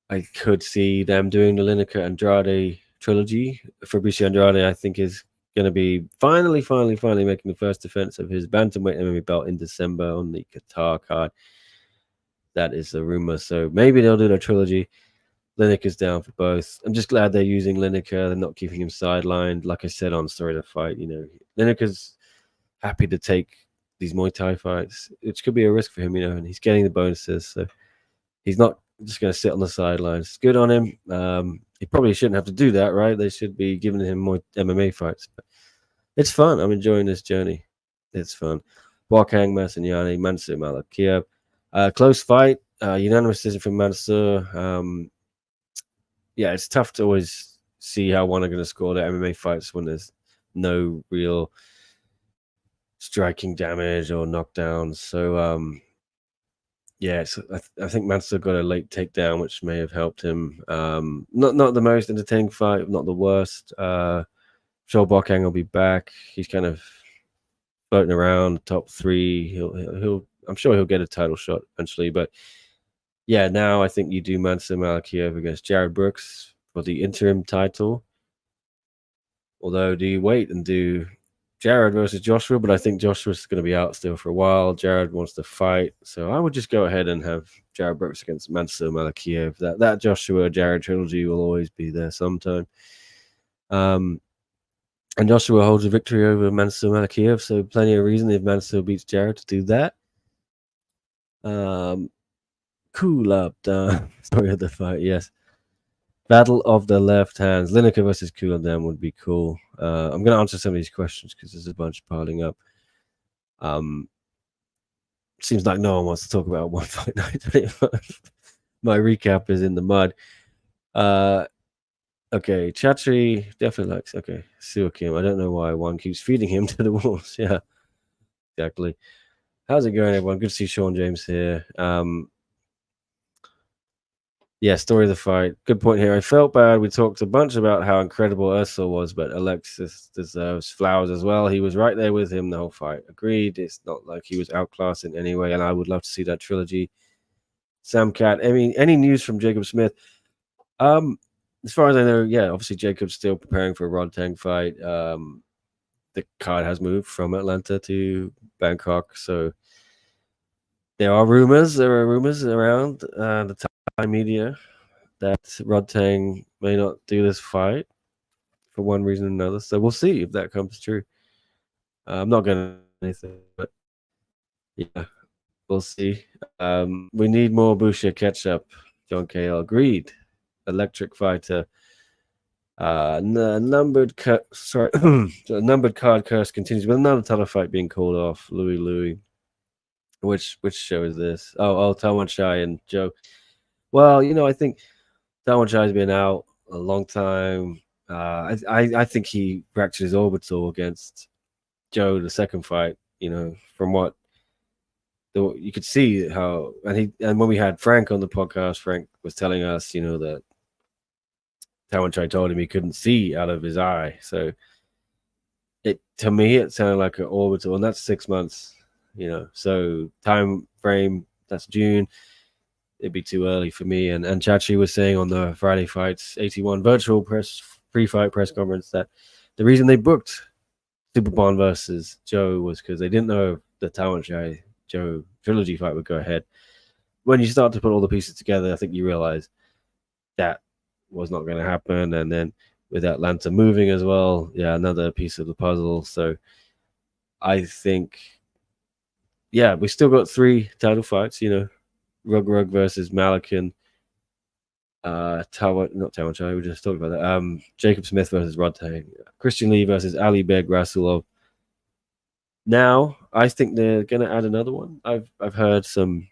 I could see them doing the Lineker Andrade trilogy. Fabricio Andrade, I think, is going to be finally making the first defense of his bantamweight MMA belt in December on the Qatar card. That is the rumor. So maybe they'll do their trilogy. Lineker's down for both. I'm just glad they're using Lineker. They're not keeping him sidelined. Like I said on Story of the Fight, Lineker's happy to take these Muay Thai fights, which could be a risk for him, and he's getting the bonuses. So he's not just going to sit on the sidelines. It's good on him. He probably shouldn't have to do that, right? They should be giving him more MMA fights. But it's fun. I'm enjoying this journey. It's fun. Boakang Masinyani, Mansur Malakiev. Close fight. Unanimous decision from Mansur. It's tough to always see how one are going to score their MMA fights when there's no real striking damage or knockdowns. So, I think Mansur got a late takedown, which may have helped him. Not the most entertaining fight, not the worst. Sure, Boakang will be back. He's kind of floating around top 3. I'm sure he'll get a title shot eventually. But yeah, now I think you do Mansur Malakiev against Jared Brooks for the interim title. Although, do you wait and do Jared versus Joshua? But I think Joshua's going to be out still for a while. Jared wants to fight. So I would just go ahead and have Jared Brooks against Mansur Malakiev. That Joshua-Jared trilogy will always be there sometime. And Joshua holds a victory over Mansur Malakiev, so plenty of reason if Mansur beats Jared to do that. Cool up, story of the fight, yes. Battle of the left hands. Lineker versus Kulabdam would be cool. I'm going to answer some of these questions because there's a bunch piling up. Seems like no one wants to talk about one fight night. My recap is in the mud. Okay, Chatri definitely likes. Okay, Suakim. I don't know why one keeps feeding him to the wolves. Yeah, exactly. How's it going, everyone? Good to see Sean James here. Story of the fight. Good point here. I felt bad. We talked a bunch about how incredible Ursel was, but Alexis deserves flowers as well. He was right there with him the whole fight. Agreed. It's not like he was outclassed in any way, and I would love to see that trilogy. Sam Cat. Any news from Jacob Smith? As far as I know, obviously Jacob's still preparing for a Rodtang fight. The card has moved from Atlanta to Bangkok, so there are rumors. There are rumors around the Thai media that Rodtang may not do this fight for one reason or another. So we'll see if that comes true. I'm not going to anything, but yeah, we'll see. We need more Busha ketchup. John KL agreed. Electric fighter. The numbered card curse continues with another title fight being called off. Louis. Which show is this? Talon Shai and Joe. Well, I think Talon Shai's been out a long time. I think he fractured his orbital against Joe the second fight. From what you could see how, and when we had Frank on the podcast, Frank was telling us, that Talon Shai told him he couldn't see out of his eye. So to me it sounded like an orbital, and that's 6 months. So time frame, that's June. It'd be too early for me. And Chachi was saying on the Friday Fights 81 virtual pre-fight press conference that the reason they booked Superbon versus Joe was because they didn't know if the Talon Shai Joe trilogy fight would go ahead. When you start to put all the pieces together, I think you realize that was not going to happen. And then with Atlanta moving as well, another piece of the puzzle. So I think, we still got 3 title fights, Rug versus Malakin, not Talon Shai, we just talked about that. Jacob Smith versus Rodtang, Christian Lee versus Ali Beg Rasulov. Now I think they're gonna add another one. I've heard some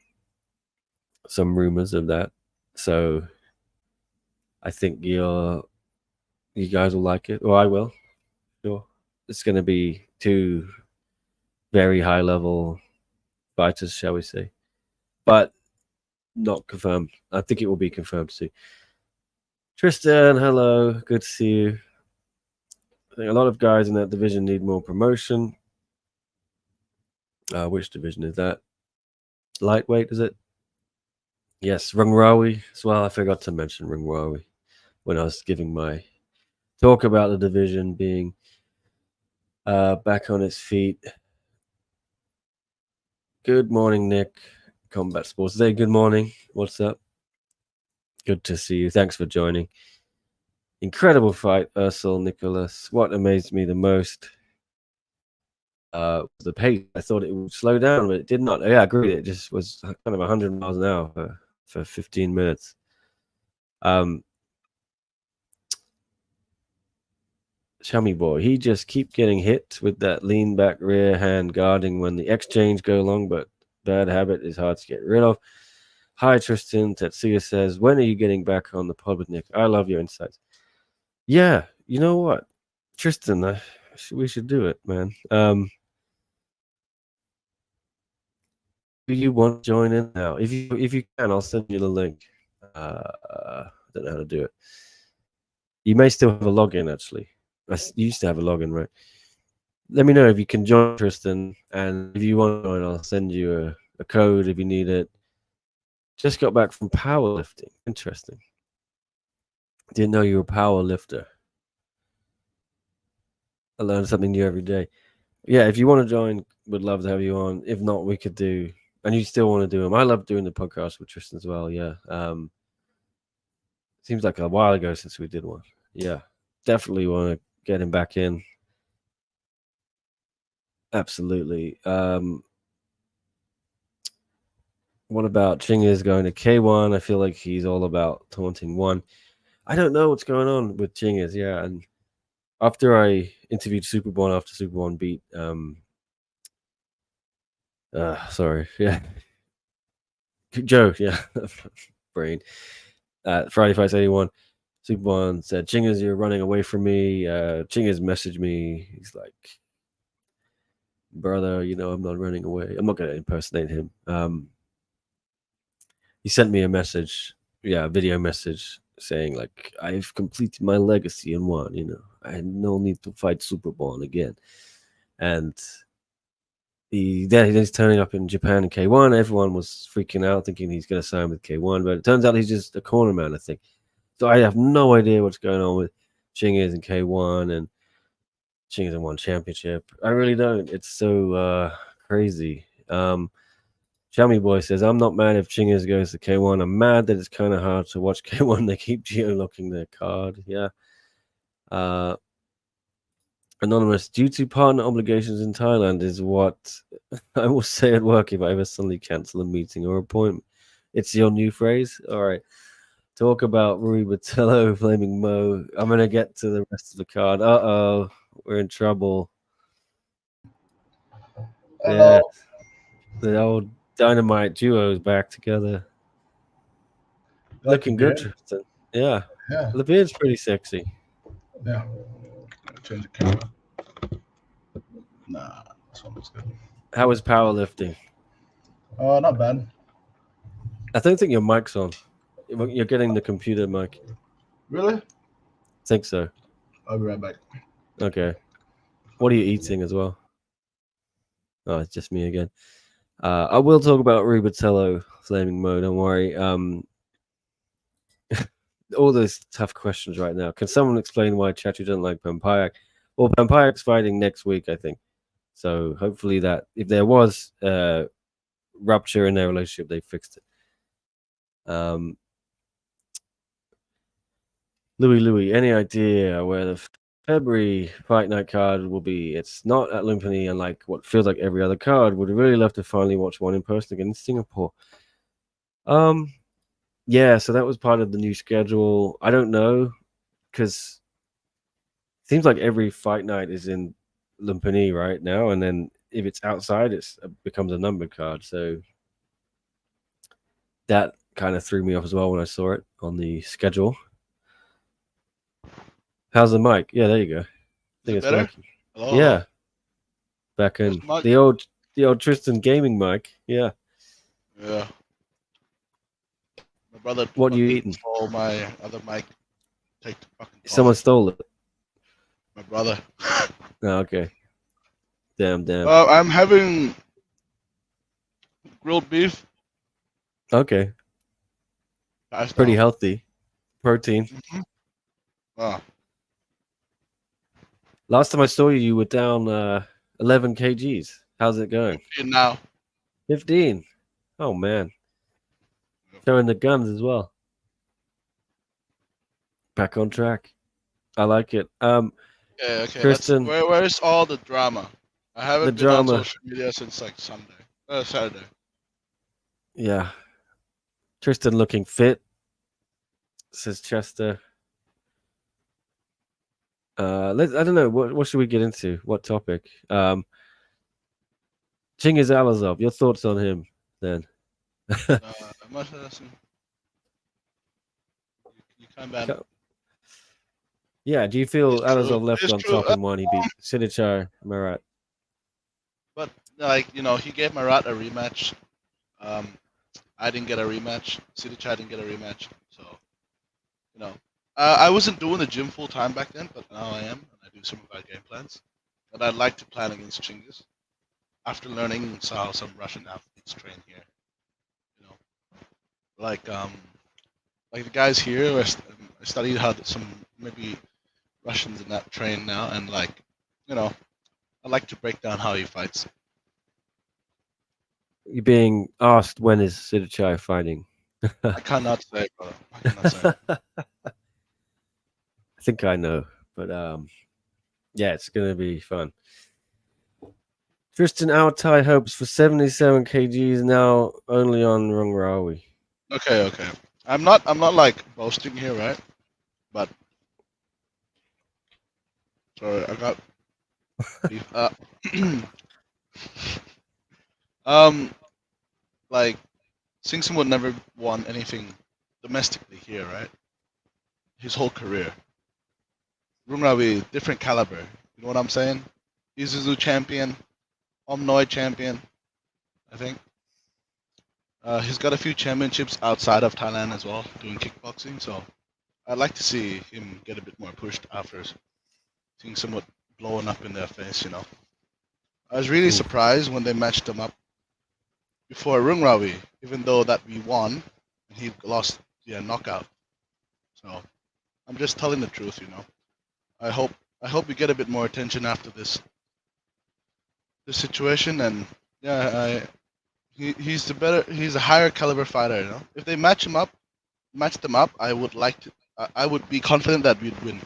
rumors of that, so I think you guys will like it, or I will. Sure, it's gonna be 2 very high level fighters, shall we say, but not confirmed. I think it will be confirmed too. Tristan, hello, good to see you. I think a lot of guys in that division need more promotion. Which division is that? Lightweight, is it? Yes, Rungrawi as well. I forgot to mention Rungrawi when I was giving my talk about the division being back on its feet. Good morning, Nick. Combat Sports Day. Good morning. What's up? Good to see you. Thanks for joining. Incredible fight, Ursel Nicholas. What amazed me the most was the pace. I thought it would slow down, but it did not. Yeah, I agree. It just was kind of 100 miles an hour for 15 minutes. Chummy boy, he just keep getting hit with that lean back rear hand guarding when the exchange go long, but bad habit is hard to get rid of. Hi, Tristan. Tetsuya says, when are you getting back on the pod with Nick? I love your insights. Yeah, you know what, Tristan, we should do it, man. Do you want to join in now? If you can, I'll send you the link. I don't know how to do it. You may still have a login, actually. You used to have a login, right? Let me know if you can join, Tristan, and if you want to join, I'll send you a code if you need it. Just got back from powerlifting. Interesting. Didn't know you were a power lifter. I learn something new every day. Yeah, if you want to join, would love to have you on. If not, we could do, and you still want to do them. I love doing the podcast with Tristan as well. Yeah. Seems like a while ago since we did one. Yeah. Definitely want to get him back in. Absolutely. What about Chingiz going to K1? I feel like he's all about taunting one. I don't know what's going on with Chingiz. Yeah, and after I interviewed Superborn after Superborn beat, sorry, yeah, Joe, yeah, brain. Friday Fights 81. Superborn said, Chingiz, you're running away from me. Chingiz messaged me. He's like, brother, I'm not running away. I'm not going to impersonate him. He sent me a message, a video message saying, like, I've completed my legacy and won, I had no need to fight Superborn again. And he's turning up in Japan in K1. Everyone was freaking out, thinking he's going to sign with K1, but it turns out he's just a corner man, I think. So I have no idea what's going on with Chingiz and K1 and Chingiz and One Championship. I really don't. It's so crazy. Chummy Boy says, I'm not mad if Chingiz goes to K1. I'm mad that it's kind of hard to watch K1. They keep geo-locking their card. Yeah. Anonymous, due to partner obligations in Thailand is what I will say at work if I ever suddenly cancel a meeting or appointment. It's your new phrase? All right. talk about Rui Botello, Flaming Mo. I'm gonna get to the rest of the card. We're in trouble. Hello. Yeah, the old dynamite duo is back together. Like your Looking good, beard? Tristan. Yeah, Yeah. the beard's pretty sexy. Yeah. Change the camera. Nah, this one looks good. How was powerlifting? Not bad. I don't think your mic's on. You're getting the computer mic. Really? I think so. I'll be right back. Okay. What are you eating as well? Oh, it's just me again. I will talk about Rubatello Flaming Mo. Don't worry. All those tough questions right now. Can someone explain why Chachu doesn't like Pampayak? Well, Pampayak's fighting next week, I think. So hopefully that if there was rupture in their relationship, they fixed it. Louis, any idea where the February fight night card will be? It's not at Lumpinee, and like what feels like every other card. Would really love to finally watch one in person again in Singapore. Um, yeah, so that was part of the new schedule. I don't know because it seems like every fight night is in Lumpinee right now, and then if it's outside, it becomes a numbered card. So that kind of threw me off as well when I saw it on the schedule. How's the mic? Yeah, there you go. I Is think it it's better? working. Hello, hello. Yeah, back Where's in the mic? the old Tristan gaming mic. Yeah. Yeah. My brother What you fucking eating? stole my other mic. Take the fucking Someone phone. stole it. My brother. Oh, okay. Damn. I'm having grilled beef. Okay. Pass Pretty down. healthy. Protein. Mm-hmm. Oh, Last time I saw you, you were down 11 kgs. How's it going? 15 now. 15. Oh man, showing the guns as well. Back on track. I like it. Okay. Let's. Tristan, Where's all the drama? I the haven't been on drama. social media since like Sunday. Saturday. Yeah, Tristan looking fit. Says Chester. I don't know. What should we get into? What topic? Chingiz Alazov. Your thoughts on him then? Much less. You can't ban. Yeah. Do you feel It's true. Alazov left It's on true. top in one? He beat Sinichar. Am I right? But like he gave Marat a rematch. Um, I didn't get a rematch. City Chat didn't get a rematch. So you know, I wasn't doing the gym full time back then, but now I am, and I do some of our game plans. And I'd like to plan against Chingiz after learning how some Russian athletes train here. You know, like um, like the guys here. I studied how some maybe Russians in that train now, and I like to break down how he fights. You're being asked when is Sinichar fighting? I cannot say, brother. I cannot say. I think I know, but yeah, it's gonna be fun. Tristan Altai hopes for 77 kgs now only on Rungrawi. Okay. I'm not like boasting here, right? But sorry, I got beef. Um, like Singson would never won anything domestically here, right? His whole career. Rumrawi, different caliber. You know what I'm saying? Isuzu champion, Omnoi champion. I think. He's got a few championships outside of Thailand as well, doing kickboxing. So I'd like to see him get a bit more pushed after seeing someone blowing up in their face. I was really Hmm. surprised when they matched him up before Rungраwi, even though that we won and he lost via knockout. So I'm just telling the truth. I hope I hope we get a bit more attention after this situation, and yeah, he's a higher caliber fighter. If they match them up, I would be confident that we'd win. Do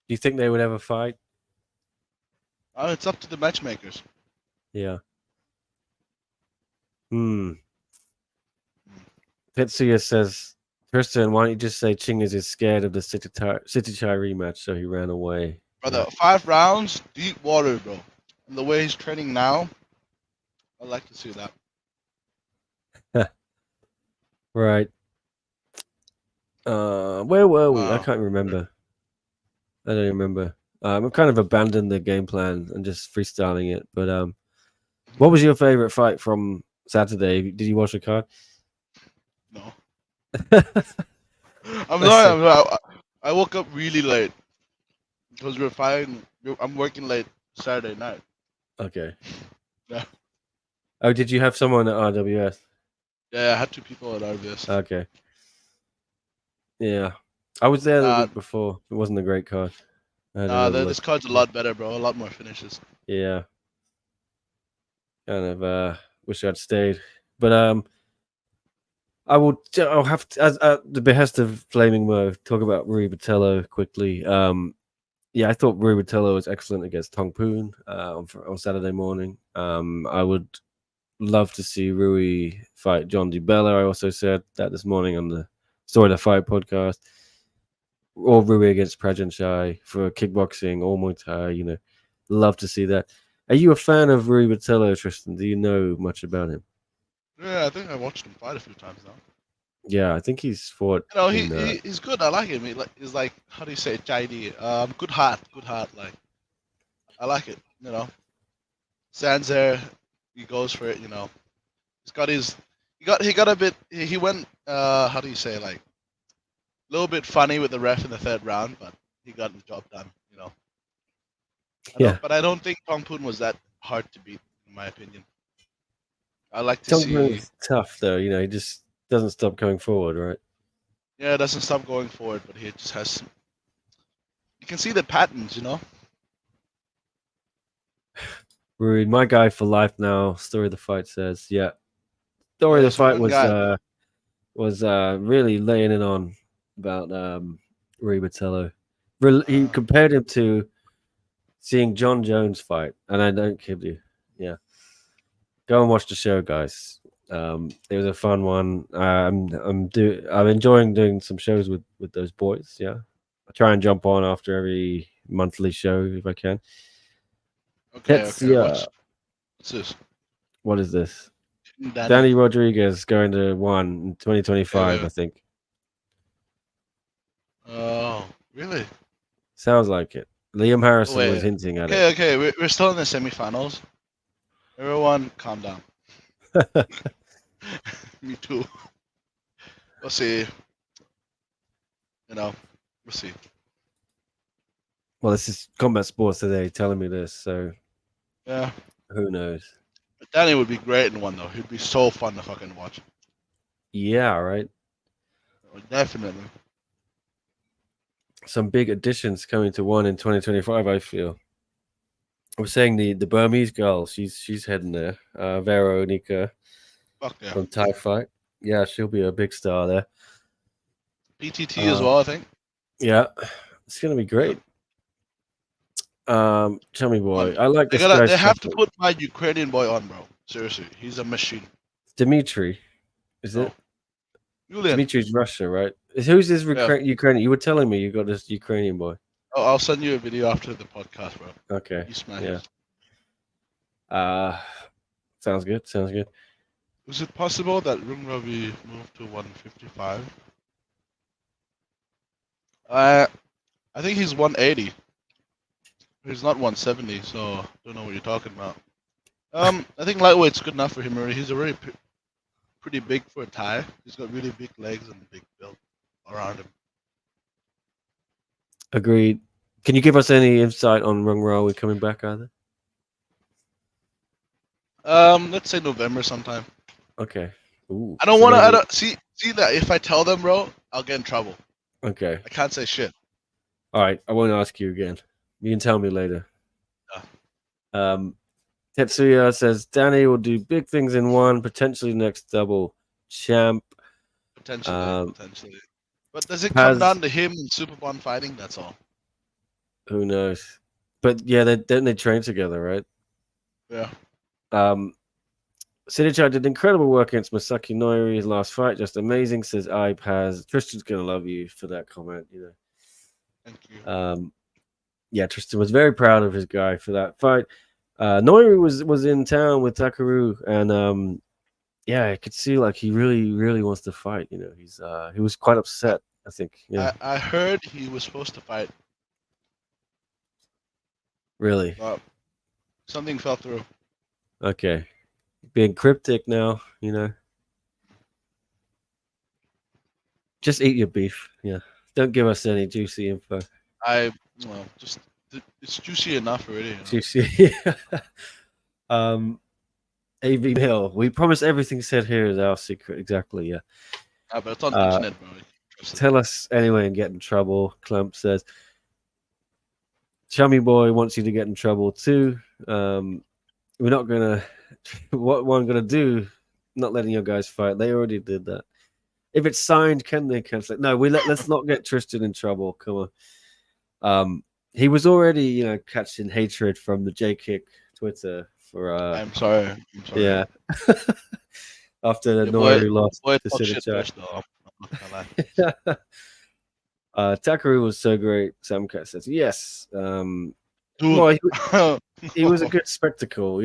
you think they would ever fight? It's up to the matchmakers. Yeah. Hmm. Tetsuya says, Tristan, why don't you just say Chingiz is scared of the City Chai rematch, so he ran away? Brother, 5 rounds, deep water, bro. And the way he's training now, I'd like to see that. Yeah. Right. Where were we? I Wow. can't remember. I don't remember. I've kind of abandoned the game plan and just freestyling it. But what was your favorite fight from Saturday? Did you watch the card? No. Let's I'm sorry. say. I'm sorry. I woke up really late because we're fighting. I'm working late Saturday night. Okay. Yeah. Oh, did you have someone at RWS? Yeah, I had 2 people at RBS. Okay. Yeah. I was there the Nah, week before. It wasn't a great card. I had nah, another look. this card's a lot better, bro. A lot more finishes. Yeah. Kind of wish I'd stayed. But I'll have to, as at the behest of Flaming Mo, talk about Rui Botello quickly. Yeah, I thought Rui Botello was excellent against Tong Poon on Saturday morning. I would love to see Rui fight John DiBella. I also said that this morning on the Story of the Fight podcast. Or Rui against Prajanchai for kickboxing or Muay Thai. Love to see that. Are you a fan of Rui Botello, Tristan? Do you know much about him? Yeah, I think I watched him fight a few times now. Yeah, I think he's fought You know, in. he's good. I like him. He's like, how do you say it? JD. Good heart. Good heart. Like, I like it. You know, stands there. He goes for it. You know, he's got his. He got a bit. He went. How do you say, like, a little bit funny with the ref in the third round, but he got the job done. You know. Yeah, I don't think Tong Poon was that hard to beat, in my opinion. I like to see. Tongpoon's tough though. He just doesn't stop going forward, right? Yeah, it doesn't stop going forward, but he just has. You can see the patterns. You know. Rui, my guy for life now. Story of the fight says, yeah. Story of Yeah, the so fight one was guy. really laying it on about Rui Botello. He Uh, compared him to seeing John Jones fight, and I don't kid you. Yeah, go and watch the show, guys. It was a fun one. I'm enjoying doing some shows with those boys. Yeah, I try and jump on after every monthly show if I can. okay, okay. Tetsuya, What's this? what is this? Danny. Danny Rodriguez going to one in Wait, wait, 2025, I wait. think. Oh, really? Sounds like it. Liam Oh, Harrison was wait. hinting at it. Okay, okay. We're still in the semifinals. Everyone, calm down. Me too. We'll see. You know, we'll see. Well, this is combat sports today telling me this, so Yeah. who knows? But Danny would be great in one though. He'd be so fun to fucking watch. Yeah, right. Definitely. Some big additions coming to one in 2025. I feel. I was saying the Burmese girl. She's heading there. Veronica Fuck yeah. from Thai Fight. Yeah, she'll be a big star there. PTT as Uh, well, I think. yeah, it's gonna be Yeah. great. Chummy boy, One. I like They this gotta. guy's They stuff. have to put my Ukrainian boy on, bro. Seriously, he's a machine. Dimitri, is No, it? Julian. Dimitri's Russia, right? Who's this Yeah. Ukrainian? You were telling me you got this Ukrainian boy. I'll send you a video after the podcast, bro. Okay, He yeah. smashes. Uh sounds good. Sounds good. Is it possible that Rung Ravi moved to 155? I think he's 180. He's not 170, so don't know what you're talking about. I think lightweight's good enough for him already. He's already pretty big for a Thai. He's got really big legs and big build around him. Agreed. Can you give us any insight on Rung Rawi coming back either? Let's say November sometime. Okay. Ooh. I don't So want to. I maybe. don't see that if I tell them, bro, I'll get in trouble. Okay. I can't say shit. All right. I won't ask you again. You can tell me later. Yeah, Um, Tetsuya says Danny will do big things in one, potentially next double champ. potentially, Um, potentially. But does it come Paz, down to him and Superbond fighting? That's all. who knows? But yeah, don't they train together, right? Yeah. Um, Sidichai did incredible work against Masaki Noiri his last fight, just amazing. Says iPaz. Tristan's gonna love you for that comment. Thank you. Yeah, Tristan was very proud of his guy for that fight. Noiri was in town with Takaru, and yeah, I could see like he really wants to fight. He was quite I, upset. I think. Yeah, I heard he was supposed to fight, really. but something fell through. Okay, being cryptic now. Just eat your beef. Yeah, don't give us any juicy info. I well, just it's juicy enough already. Juicy. um, AV Hill. We promise everything said here is our secret. Exactly. Yeah. But it's on the Uh, internet, bro. Trust it. tell us anyway and get in trouble. Clump says. Chummy Boy wants you to get in trouble too. We're not gonna. What we're gonna do? Not letting your guys fight. They already did that. If it's signed, can they cancel it? No, let's not get Tristan in trouble. Come on. He was already, catching hatred from the J Kick Twitter for I'm sorry. I'm sorry. yeah. After the Your boy, Noiri lost boy to talk shit Sidichai. first, though. I'm not gonna lie. Takaru was so great. Samcat says yes. Dude. Well, he was a good spectacle.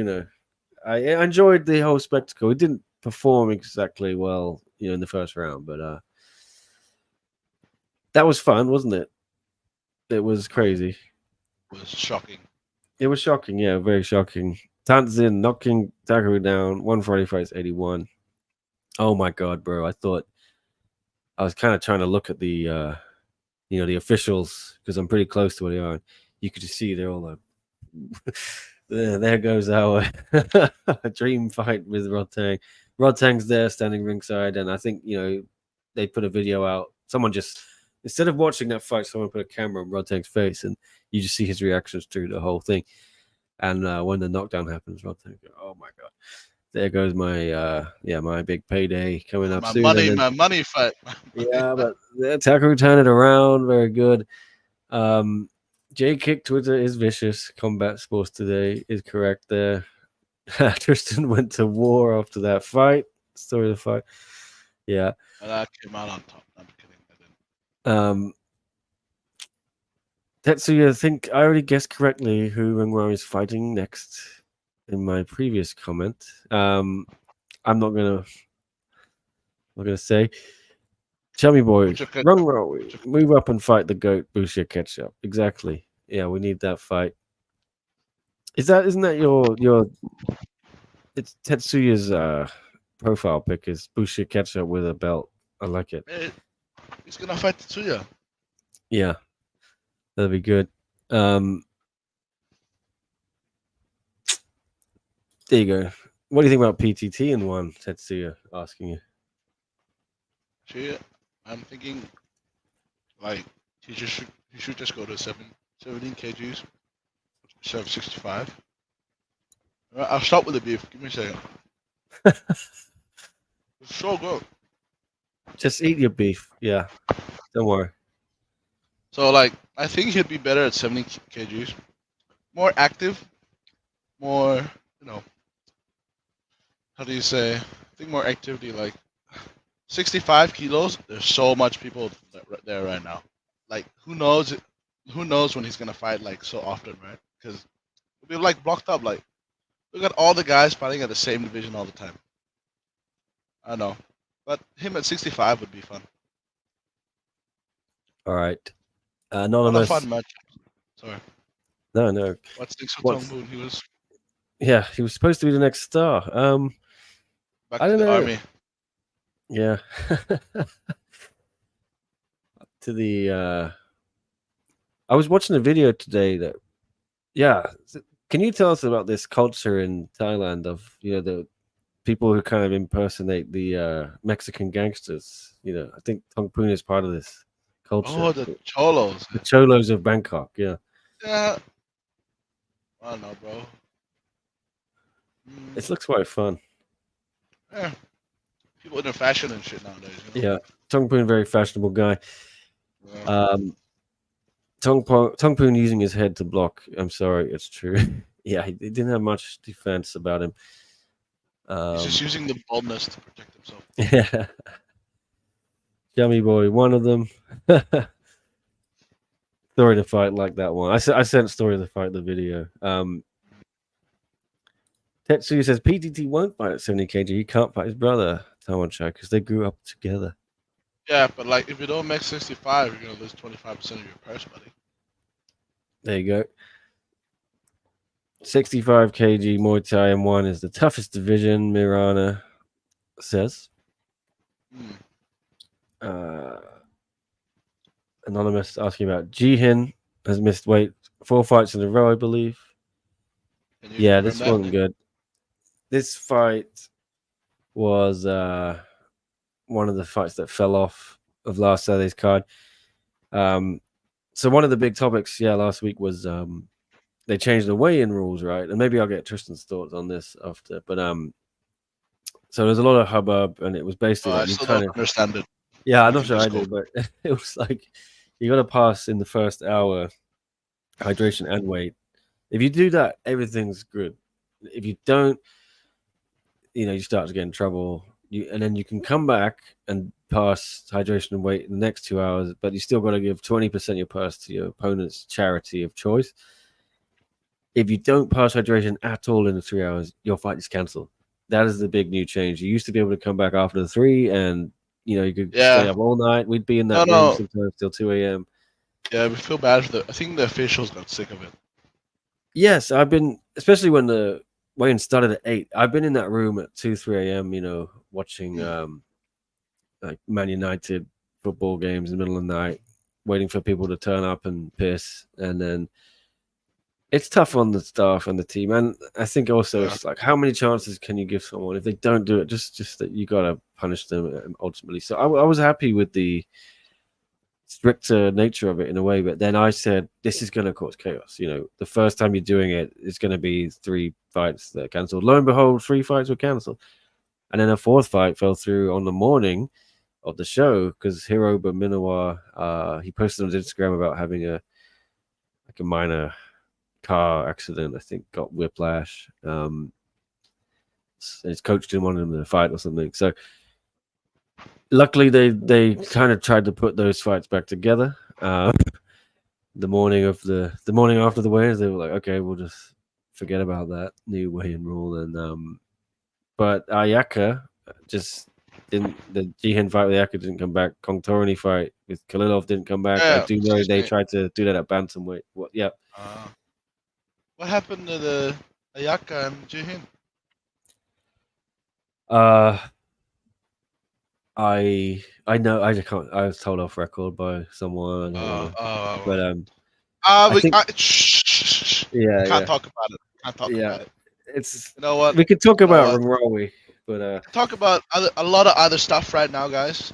I enjoyed the whole spectacle. He didn't perform exactly well, in the first round, but that was fun, wasn't it? It was crazy. was shocking. It was shocking, yeah, very shocking. Tanzin knocking Takaru down, 145 81. Oh my god, bro! I thought I was kind of trying to look at the the officials because I'm pretty close to where they are. You could just see they're all like, there goes our dream fight with Rodtang. Rodtang's there standing ringside, and I think they put a video out. Someone just instead of watching that fight, someone put a camera on Rodtang's face, and you just see his reactions through the whole thing. And when the knockdown happens, Rodtang, oh my god, there goes my my big payday coming up My soon. money, my money fight. Yeah, but Takaru turned it around. Very good. J Kick Twitter is vicious. Combat Sports Today is correct there. Tristan went to war after that fight. Story of the fight. Yeah. And I came out on top. I'm kidding. I didn't. Tetsuya, I think I already guessed correctly who Rengwar is fighting next in my previous comment. I'm not gonna say. Chummy Boy, Rengwar, move up and fight the goat Bushia Ketchup. Exactly. Yeah, we need that fight. Isn't that your it's Tetsuya's profile pic is Bushia Ketchup with a belt. I like it. He's gonna fight Tetsuya. Yeah. That'd be good. There you go. What do you think about PTT in one? Tetsuya asking you. Shit, I'm thinking like he should just go to 17 kgs instead of 65. I'll start with the beef. Give me a second. It's so good. Just eat your beef. Yeah. Don't worry. So like I think he'd be better at 70 kgs. More active, more how do you say? I think more activity like 65 kilos. There's so much people there right now. Like who knows when he's gonna fight like so often, right? Because we'll be like blocked up. Like look at all the guys fighting at the same division all the time. I know, but him at 65 would be fun. All right. Anonymous. Anonymous. What a fun match. Sorry. No. What's next for Tong Moon? He was supposed to be the next star. Back I to don't the know. army. Yeah. To the I was watching a video today that can you tell us about this culture in Thailand of the people who kind of impersonate the Mexican gangsters? I think Tong Poon is part of this culture. Oh, the cholos. The cholos of Bangkok, yeah. Yeah. I don't know, bro. It looks quite fun. Yeah. People into fashion and shit nowadays. Yeah. Tong Poon, very fashionable guy. Yeah. Tong Poon using his head to block. I'm sorry, it's true. Yeah, he didn't have much defense about him. He's just Um, using the baldness to protect himself. yeah, Yummy Boy, one of them. Story to fight like that one. I sent Story to fight the video. Tetsuya says PTT won't fight at 70 kg. He can't fight his brother, Tawanchai, because they grew up together. Yeah, but like if you don't make 65, you're gonna lose 25% of your purse, buddy. There you go. 65 kg Muay Thai M1 is the toughest division, Mirana says. Hmm. Uh, Anonymous asking about Jihin has missed weight 4 fights in a row, I believe. Can you Yeah, confirm this that? wasn't good. This fight was one of the fights that fell off of last Saturday's card. So one of the big topics, last week was they changed the weigh-in rules, right? And maybe I'll get Tristan's thoughts on this after. But so there's a lot of hubbub, and it was basically I like you still kind don't of, understand it. yeah, I'm We not can sure I just go. do, but it was like you got to pass in the first hour hydration and weight. If you do that, everything's good. If you don't, you start to get in trouble. And then you can come back and pass hydration and weight in the next 2 hours, but you still got to give 20% of your purse to your opponent's charity of choice. If you don't pass hydration at all in the 3 hours, your fight is cancelled. That is the big new change. You used to be able to come back after the three, and you could stay Yeah. up all night. We'd be in No, that room no. sometimes till 2 a.m. Yeah, we feel bad for the. I think the officials got sick of it. Yes, I've been, especially when the weigh-in started at 8. I've been in that room at 2, 3 a.m. Watching Hmm. like Man United football games in the middle of the night, waiting for people to turn up and piss, and then it's tough on the staff and the team. And I think also Yeah. it's like how many chances can you give someone if they don't do it? Just that you gotta punish them ultimately. So I was happy with the stricter nature of it in a way, but then I said this is going to cause chaos. The first time you're doing it, it's going to be 3 fights that are cancelled. Lo and behold, 3 fights were cancelled, and then a fourth fight fell through on the morning of the show because Hiroba Minowa, he posted on his Instagram about having a minor car accident. I think got whiplash. His coach didn't want him to fight or something. So luckily, they kind of tried to put those fights back together. The morning after the weigh-ins, they were like, okay, we'll just forget about that new weigh-in rule. And but Ayaka just didn't. The Jihin fight with Ayaka didn't come back. Kong Torani fight with Kalilov didn't come back. I Yeah. do know Excuse they me. tried to do that at bantamweight. What? Yeah. Uh, what happened to the Ayaka and Jihin? Uh, I know I just can't. I was told off record by someone. I don't want to, but I We think we yeah, can't yeah, talk about it. Can't talk yeah. about it. It's You know what? we could talk You know about what? Ramrawi, but We can talk about a lot of other stuff right now, guys.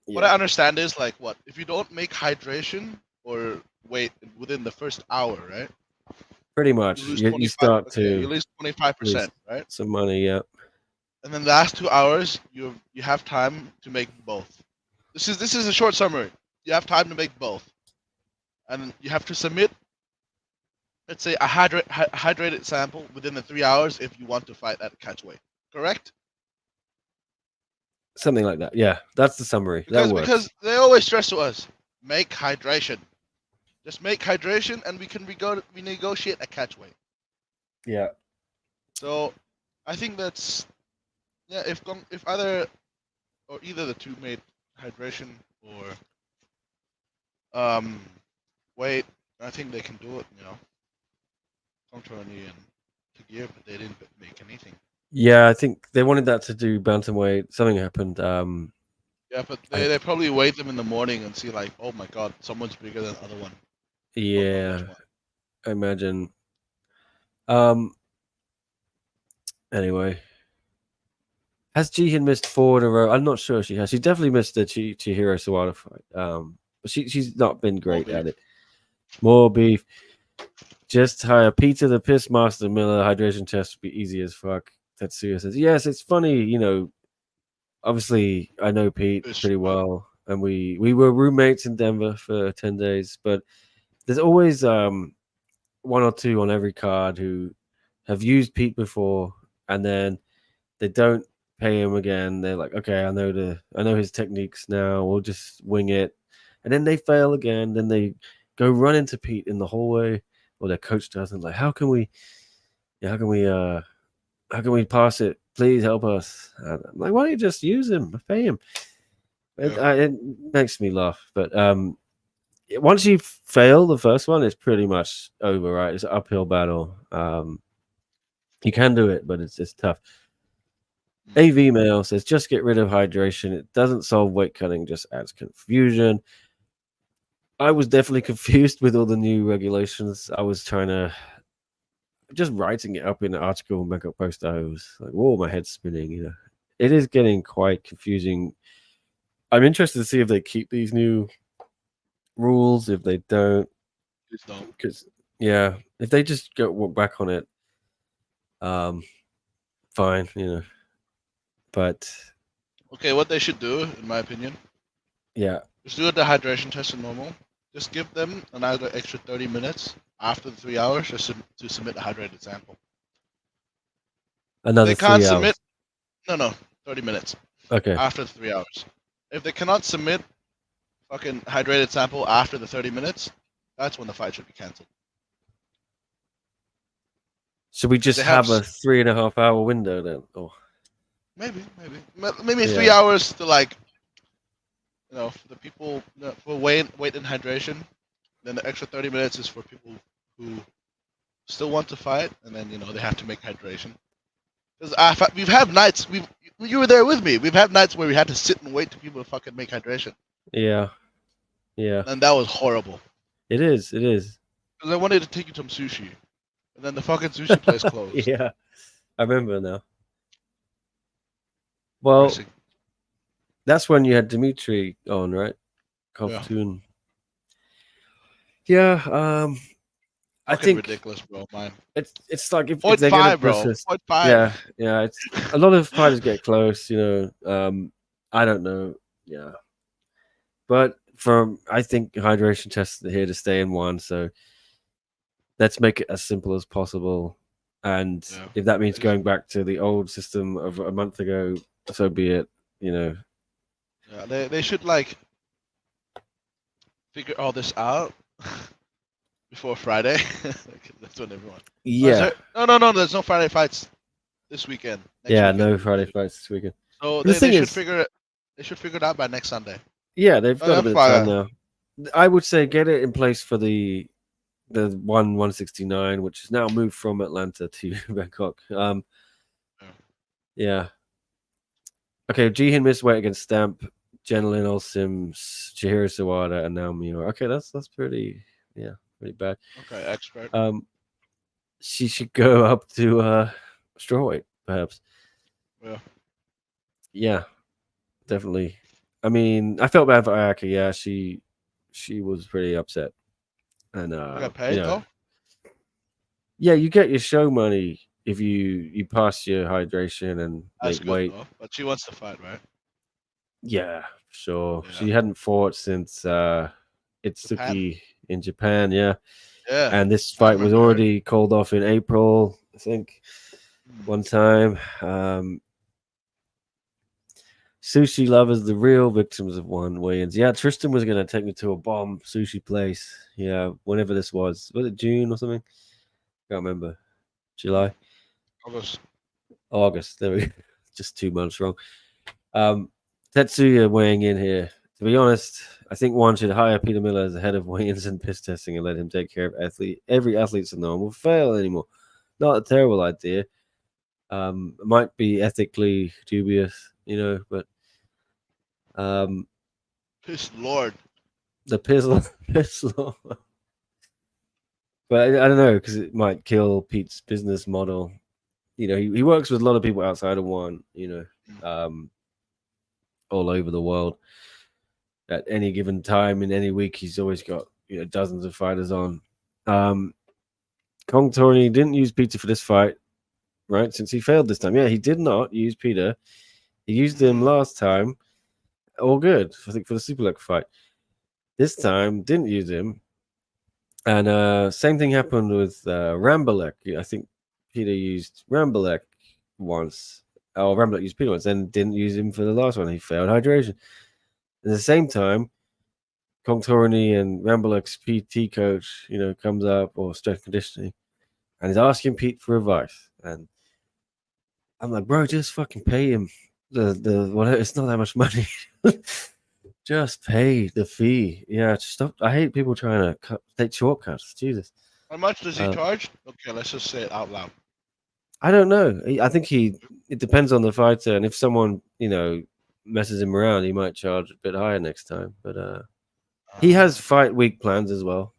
What yeah, I understand is like what if you don't make hydration or wait within the first hour, right? pretty You much lose you 25. start Okay, you to lose 25%, lose right? some money. Yeah, And then the last 2 hours, you have time to make both. This is a short summary. You have time to make both, and you have to submit, let's say, a hydrated sample within the 3 hours if you want to fight at catch weight. Correct? something like that. Yeah, that's the summary. That Because works. they always stress to us, make hydration. Just make hydration, and we negotiate a catch weight. Yeah, So, I think that's yeah. If either the two made hydration or um weight, I think they can do it. Controni and Tagir, but they didn't make anything. yeah. I think they wanted that to do bantamweight. Something happened. Yeah, but I they probably wait them in the morning and see like, oh my god, someone's bigger than the other one. Don't know which yeah, one. I imagine. Um. Anyway, has Jihin missed 4 in a row? I'm not sure she has. She definitely missed the Chihiro Sawada fight. But she's not been More great beef. at it. More beef. Just hire Peter the Piss Master Miller. Hydration test would be easy as fuck. Tetsuya says, yes, it's funny. Obviously, I know Pete Fish, pretty right? well, and we were roommates in Denver for 10 days. But there's always one or two on every card who have used Pete before, and then They don't pay him again. They're like, okay, I know his techniques now. We'll just wing it, and then they fail again. Then they go run into Pete in the hallway, or their coach doesn't. Like, yeah, how can we pass it? Please help us. And I'm like, why don't you just use him? Pay him. Yeah. It makes me laugh. But once you fail the first one, it's pretty much over, right? It's an uphill battle. You can do it, but it's tough. AV Mail says just get rid of hydration. It doesn't solve weight cutting, just adds confusion. I was definitely confused with all the new regulations. I was trying to just writing it up in an article in Bangkok Post. I was like, whoa, my head's spinning. It is getting quite confusing. I'm interested to see if they keep these new rules. If they don't, Please don't. because yeah, if they just go walk back on it, um, fine, But Okay, what they should do, in my opinion, yeah, is do the hydration test in normal. Just give them another extra 30 minutes after the 3 hours to submit a hydrated sample. If another they can't 3 hours. submit, no, 30 minutes Okay, after the 3 hours. If they cannot submit fucking hydrated sample after the 30 minutes, that's when the fight should be cancelled. should we Because just they have have a 3.5 hour window then? Oh, maybe yeah, 3 hours to like for the people for weight and hydration. Then the extra 30 minutes is for people who still want to fight, and then they have to make hydration. Because we've had nights you were there with me. We've had nights where we had to sit and wait to people to fucking make hydration, yeah, yeah. and that was horrible. It is. It is. Because I wanted to take you to some sushi, and then the fucking sushi place closed. Yeah, I remember now. Well, Depressing. that's when you had Dimitri on, right? Yeah, Cartoon. Yeah. I fucking think ridiculous, bro. Mine. it's like if Point they're gonna five, push bro. this, Point five. yeah. It's a lot of fighters get close, I don't know, yeah, but I think hydration tests are here to stay in one, so let's make it as simple as possible. And Yeah. if that means going back to the old system of a month ago, so be it. You know, Yeah, they should like figure all this out before Friday. That's when everyone. Oh, yeah, no. There's no Friday fights this weekend. Next yeah. weekend. No Friday fights this weekend. So But the they thing should is, figure it. They should figure it out by next Sunday. yeah, they've got a I'm bit of time fine. now. I would say get it in place for the 169, which is now moved from Atlanta to Bangkok. Yeah. Yeah. Okay, Jihin missed weight against Stamp, Jenilyn Olsims, Chihiro Sawada, and now Miura. Okay, that's pretty bad. Okay, expert. She should go up to strawweight, perhaps. Yeah. Yeah, definitely. I mean, I felt bad for Ayaka. Yeah, she was pretty upset, and I got paid though. yeah, you get your show money if you pass your hydration and That's make good weight. though. But she wants to fight, right? Yeah, sure. Yeah. She hadn't fought since Japan. Itsuki in Japan, yeah. Yeah. And this I fight was remember her. already called off in April, I think, one time. Sushi lovers, the real victims of one weigh-ins. Yeah, Tristan was gonna take me to a bomb sushi place. Yeah, whenever this was it June or something? Can't remember. July, August. August. There we go. Just 2 months wrong. Tetsuya weighing in here. To be honest, I think one should hire Peter Miller as the head of weigh-ins and piss testing and let him take care of every athlete so no one will fail anymore. Not a terrible idea. It might be ethically dubious, but Piss Lord. the piss law. But I don't know, because it might kill Pete's business model. He works with a lot of people outside of one, all over the world. At any given time in any week, he's always got dozens of fighters on. Kong Tony didn't use Peter for this fight, right? Since he failed this time. Yeah, he did not use Peter. He used him last time. All good, I think, for the Super League fight. This time, didn't use him. And same thing happened with Rambalek. I think Peter used Rambalek once. or Rambler used Peter once, then didn't use him for the last one. He failed hydration. At the same time, Kong Torani and Rambler's PT coach, comes up or strength conditioning, and he's asking Pete for advice. And I'm like, bro, just fucking pay him the whatever. It's not that much money. Just pay the fee. Yeah, just stop. I hate people trying to take shortcuts. Jesus. How much does he Uh, charge? Okay, let's just say it out loud. I don't know. I think it depends on the fighter, and if someone messes him around, he might charge a bit higher next time. But he has fight week plans as well.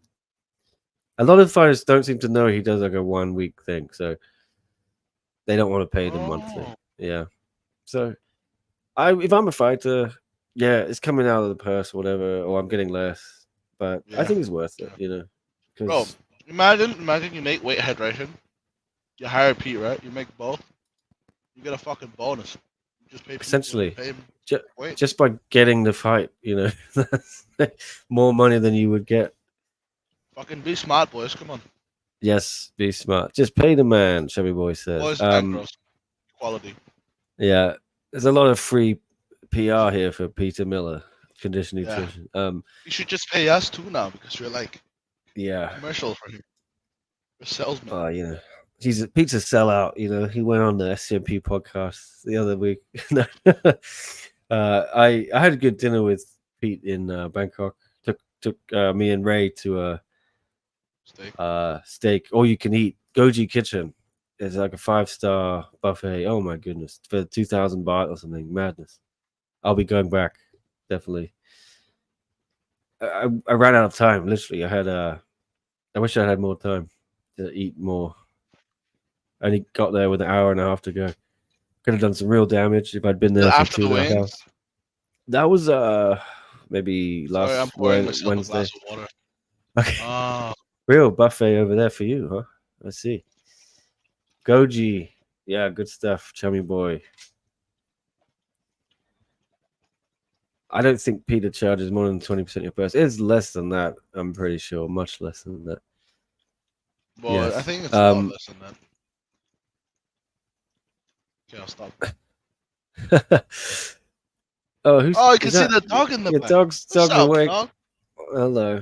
A lot of fighters don't seem to know he does like a 1 week thing, so they don't want to pay them monthly. Oh, Yeah. So if I'm a fighter, yeah, it's coming out of the purse or whatever, or I'm getting less. But I yeah. think it's worth it, Bro, because imagine you make weight hydration. You hire Pete, right? You make both. You get a fucking bonus. You just pay Pete what you essentially, pay him. Wait, just by getting the fight, that's more money than you would get. fucking be smart, boys. Come on, Yes, be smart. Just pay the man, Chubby Boy says. boys and girls, quality. Yeah, there's a lot of free PR here for Peter Miller, Condition Yeah, Nutrition. you should just pay us too now because we're like Yeah. commercial for him. We're salesmen. He's Pete's a sellout. He went on the SCMP podcast the other week. I had a good dinner with Pete in Bangkok. Took me and Ray to a steak all you can eat Goji Kitchen. It's like a 5-star buffet. Oh my goodness, for 2,000 baht or something. Madness. I'll be going back, definitely. I ran out of time. Literally, I wish I had more time to eat more. I only got there with an hour and a half to go. Could have done some real damage if I'd been there for After the 2.5 weigh-ins. hours. That was maybe Sorry, I'm last pouring myself a Wednesday. glass of water. Okay. Real buffet over there for you, huh? I see. Goji. Yeah, good stuff, chummy boy. I don't think Peter charges more than 20% of your purse. It's less than that, I'm pretty sure. Much less than that. Well, Yes. I think it's a lot less than that. Okay, I'll stop. Oh, you can see the dog in the back. Dog's What's up, awake. dog? Hello.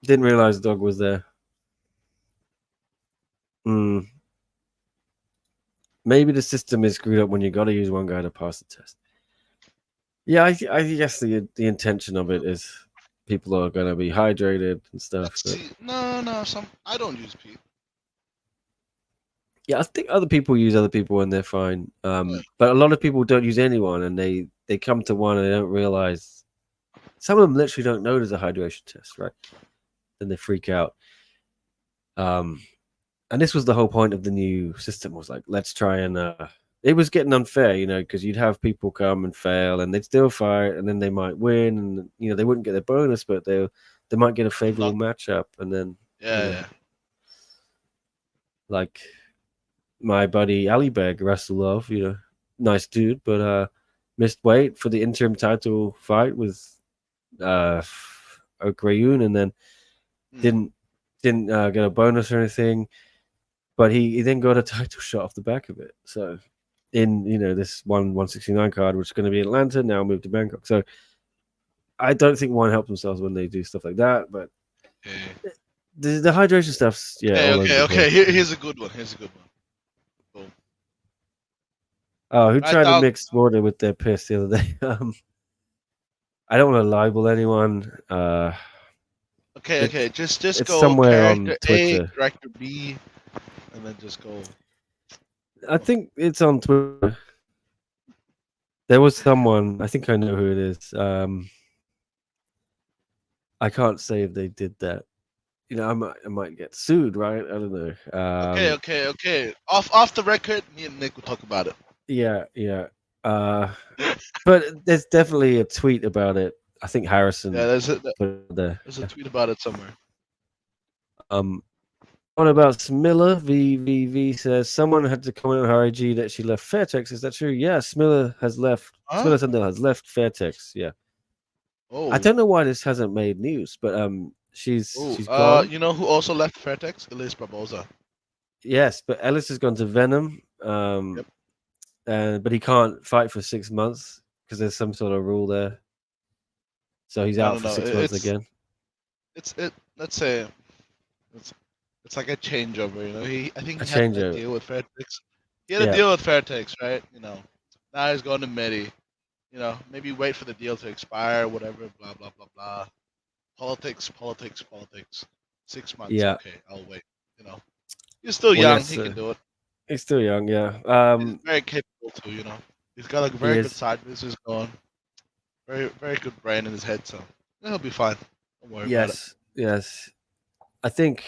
Didn't realize the dog was there. Maybe the system is screwed up when you got to use one guy to pass the test. Yeah, I guess the intention of it is people are going to be hydrated and stuff. See, no, I don't use Pete. Yeah, I think other people use other people and they're fine. But a lot of people don't use anyone, and they come to one and they don't realize. Some of them literally don't know there's a hydration test, right? Then they freak out. And this was the whole point of the new system, was like, let's try and it was getting unfair, because you'd have people come and fail and they'd still fight and then they might win, and they wouldn't get their bonus, but they might get a favorable matchup, and then like my buddy Ali Beg, Rasulov, nice dude, but missed weight for the interim title fight with Okrayun, and then didn't get a bonus or anything, but he then got a title shot off the back of it. So in this 169 card, which is going to be Atlanta, now moved to Bangkok. So I don't think one helps themselves when they do stuff like that, but the hydration stuff's Okay. Here's a good one. Boom. Oh, who tried to mix water with their piss the other day? I don't want to libel anyone. Okay. Just it's go somewhere on character Twitter. A, character B, and then just go. I think it's on Twitter. There was someone, I think I know who it is. I can't say if they did that. I might get sued, right? I don't know. Okay. Off the record, me and Nick will talk about it. Yeah. But there's definitely a tweet about it. I think Harrison. Yeah, there's a tweet about it somewhere. What about Smilla? VVV says someone had to comment on her IG that she left Fairtex. Is that true? Yeah, Smilla has left. Smilla Sandel has left Fairtex. Yeah. Oh. I don't know why this hasn't made news, but she's gone. You know who also left Fairtex? Elise Barboza. Yes, but Ellis has gone to Venom. Yep. but he can't fight for 6 months because there's some sort of rule there. So he's I out don't for know. 6 months again. It. Let's say it's it's like a changeover. You know, I think A he had that changeover. deal with Fairtex. He had a Yeah, deal with Fairtex, right? You know, now he's going to Medi. You know, maybe wait for the deal to expire, whatever. Blah blah blah blah. Politics, politics, politics. 6 months, yeah. okay, I'll wait. You know, he's still Well, young. yes, He can do it. he's still young. Yeah. He's very capable too. You know, he's got a He very good is. side business going. Very good brain in his head. So he'll be fine. Don't worry about it. Yes, yes. I think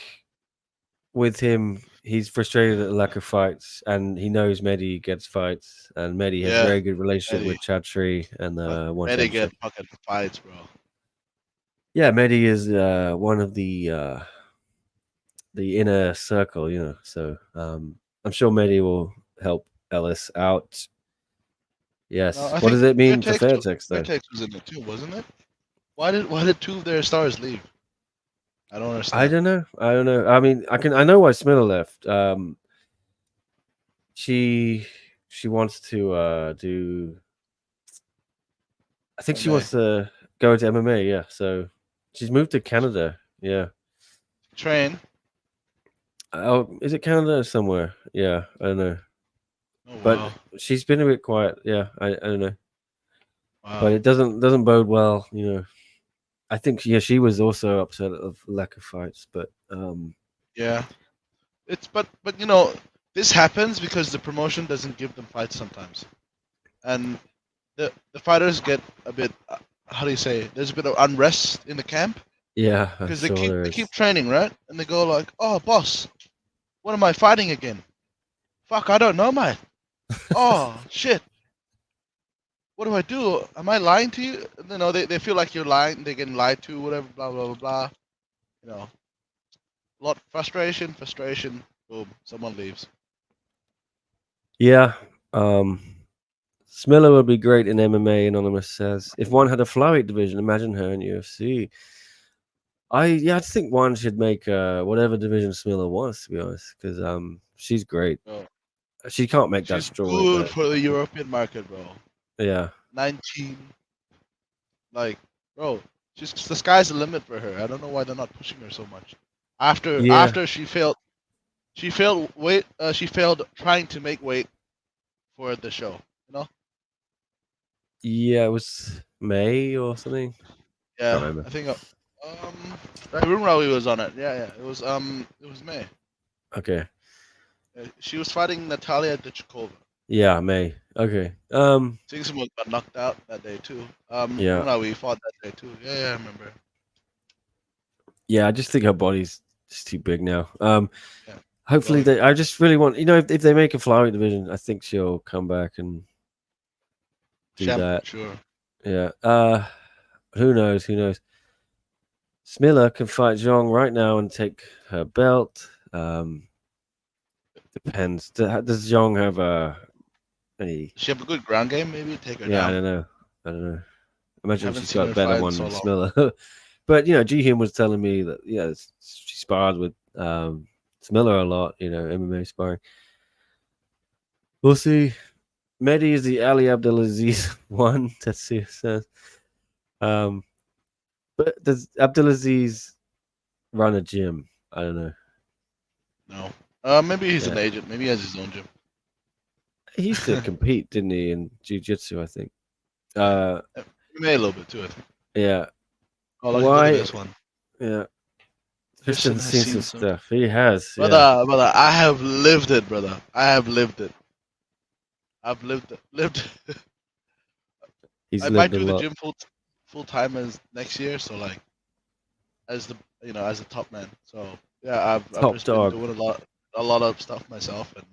with him, he's frustrated at the lack of fights, and he knows Mehdi gets fights, and Mehdi has a Yeah, very good relationship Eddie. with Chatri and But One Eddie get Championship. fucking fights, bro. Yeah, Mehdi is one of the inner circle, So I'm sure Mehdi will help Ellis out. No, Yes. I What think does it mean for Fairtex though? Fairtex was in it too, wasn't it? Why did two of their stars leave? I don't I understand. don't know. I don't know. I mean, I know why Smiller left. She she wants to do. I think she MMA wants to go into MMA. Yeah, so she's moved to Canada. Yeah. train. Oh, is it Canada or somewhere? Yeah, I don't know. Oh But wow, she's been a bit quiet. Yeah, I don't know. But wow. it doesn't bode well. I think she was also upset of lack of fights, but Yeah, it's but you know this happens because the promotion doesn't give them fights sometimes, and the fighters get a bit how do you say? There's a bit of unrest in the camp yeah, I'm because sure there they is. keep training, right? And they go like, oh boss, what am I fighting again? Fuck, I don't know, mate. Oh shit. What do I do? Am I lying to you? You know, they feel like you're lying. They're getting lied to, whatever, blah, blah, blah, blah. You know, a lot of frustration. Boom, someone leaves. Yeah. Um Smiller would be great in MMA, Anonymous says. If one had a flyweight division, imagine her in UFC. I think one should make whatever division Smiller wants, to be honest, because she's great. Bro, She can't make that she's strawweight good belt. for the European market, bro. Yeah. 19, like, bro, she's the sky's the limit for her. I don't know why they're not pushing her so much. After Yeah. after she failed trying to make weight for the show. You know? Yeah, it was May or something. Can't Yeah, remember. I think. Room was on it. Yeah. It was May. Okay. She was fighting Natalia Dichkova. Yeah, May. Okay. Singh got knocked out that day too. Yeah. Rumrawi fought that day too. Yeah, I remember. Yeah, I just think her body's just too big now. Yeah, Hopefully growing. I just really want, if they make a flyweight division, I think she'll come back and do Champ for that. sure. Yeah. Who knows? Who knows? Smiller can fight Zhong right now and take her belt. Depends. Does Zhong have any? Does she have a good ground game? Maybe take her Yeah, I down. don't know. I don't know. I imagine Haven't she's seen got a her better fight in one so than long. Smiller. But Ji Hyun was telling me that she sparred with Smiller a lot. MMA sparring. We'll see. Mehdi is the Ali Abdelaziz one. Tetsuya says. Um, but does Abdelaziz run a gym? I don't know. No. Maybe he's an Yeah, agent. Maybe he has his own gym. he used to compete, didn't he, in jiu-jitsu? I think. Yeah. Uh, He may a little bit too. I think. yeah. Oh, look at Why? this one. Yeah. Tristan Tristan's has seen some seen some. stuff. He has. Yeah. Brother, I have lived it, brother. I have lived it. I've lived it. Lived. He's I lived might a do the lot. gym full time as next year. So like as a top man. So yeah, I've Top just been dog. doing a lot of stuff myself, and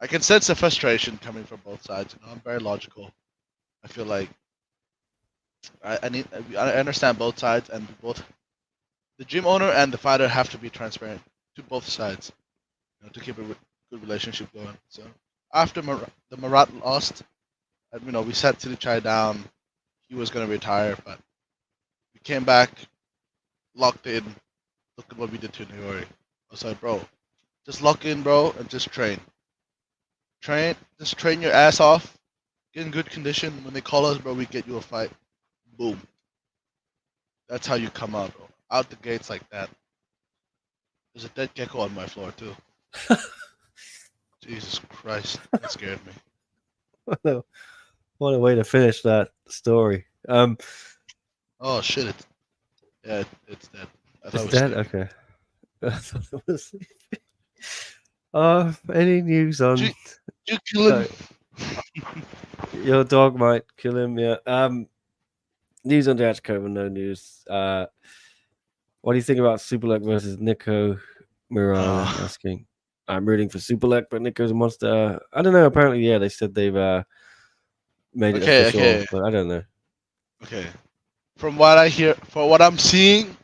I can sense the frustration coming from both sides. I'm very logical. I feel like I understand both sides, and both the gym owner and the fighter have to be transparent to both sides, to keep a good relationship going. So after the Marat lost, we sat Chai down. He was gonna retire, but we came back, locked in. Look at what we did to New York. I was like, bro, just lock in, bro, and just train. just train your ass off. Get in good condition. When they call us, bro, we get you a fight. Boom. That's how you come out, bro. Out the gates like that. There's a dead gecko on my floor too. Jesus Christ, that scared me. What a way to finish that story. Oh shit! It's dead. I thought It's it was dead. sleeping. Okay. I thought it was- any news Did you, on did you kill him? uh, your dog might kill him? Yeah. News on Dash Cove, no news. What do you think about Superlek versus Nico Miran Uh, asking? I'm rooting for Superlek, but Nico's a monster. I don't know. Apparently, yeah, they said they've made it okay, official, okay, but I don't know. okay. From what I hear, for what I'm seeing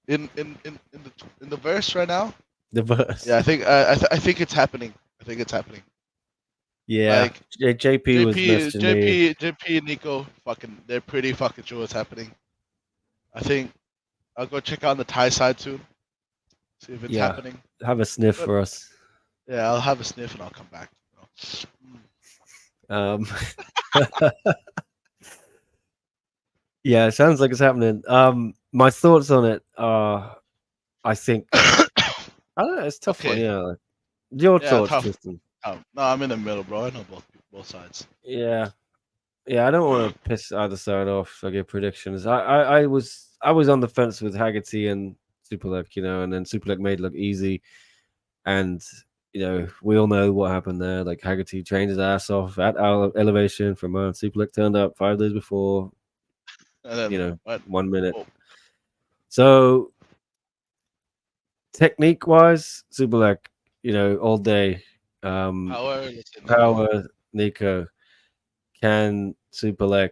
in the verse right now, The verse. yeah, I think it's happening. I think it's happening. Yeah. Like JP was messaging me. JP and Nico, fucking, they're pretty fucking sure what's happening. I think I'll go check out on the Thai side soon, see if it's Yeah. happening. Have a sniff But for us. yeah, I'll have a sniff and I'll come back. Um, yeah, it sounds like it's happening. My thoughts on it are, I think, I don't know, it's a tough one. Okay, Yeah. Like, your yeah, thoughts, tough. Tristan. No, I'm in the middle, bro. I know both sides. Yeah. Yeah, I don't want to piss either side off. So I give predictions. I was on the fence with Haggerty and Superlek, and then Superlek made it look easy, and we all know what happened there. Like Haggerty trained his ass off at our elevation from Superlek turned up 5 days before. And then what? 1 minute. Oh, So technique wise, Superlek, all day. power. Let's say Nico. Power Nico. Can Superlek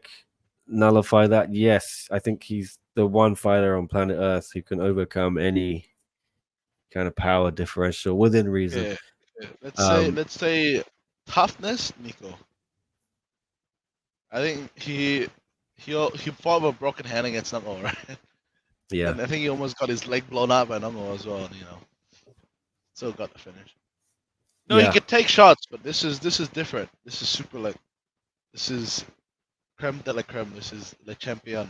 nullify that? Yes, I think he's the one fighter on planet Earth who can overcome any kind of power differential within reason. Okay, okay. Um, Let's say toughness, Nico. I think he fought with a broken hand against Namo, right? yeah, And I think he almost got his leg blown out by Namo as well. And, still got the finish. No, he yeah, could take shots, but this is different. This is super like this is creme de la creme. This is le champion.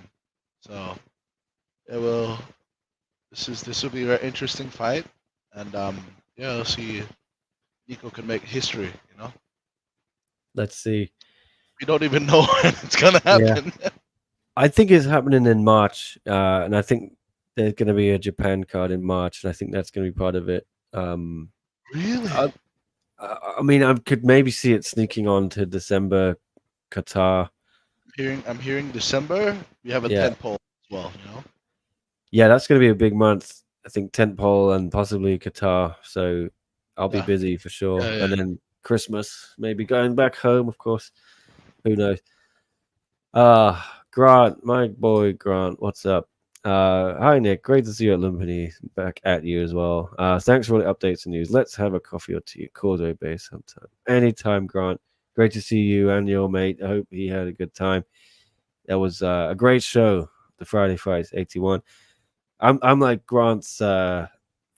So it will. This will be a very interesting fight, and yeah, I'll see if Nico can make history. let's see. We don't even know when it's gonna Yeah, happen. I think it's happening in March, and I think there's going to be a Japan card in March, and I think that's going to be part of it. Really? I, I mean, I could maybe see it sneaking on to December, Qatar. I'm hearing December. We have a Yeah, 10 poll as well. yeah, that's going to be a big month. I think tentpole and possibly Qatar. So I'll be Yeah, busy for sure. yeah, And yeah. then Christmas, maybe going back home, of course. Who knows? Grant, my boy Grant, what's up? Hi Nick, great to see you at Lumpinee. Back at you as well. Thanks for all the updates and news. Let's have a coffee or tea at Causeway Bay sometime. Anytime, Grant. Great to see you and your mate. I hope he had a good time. That was a great show. The Friday Fights 81. I'm like Grant's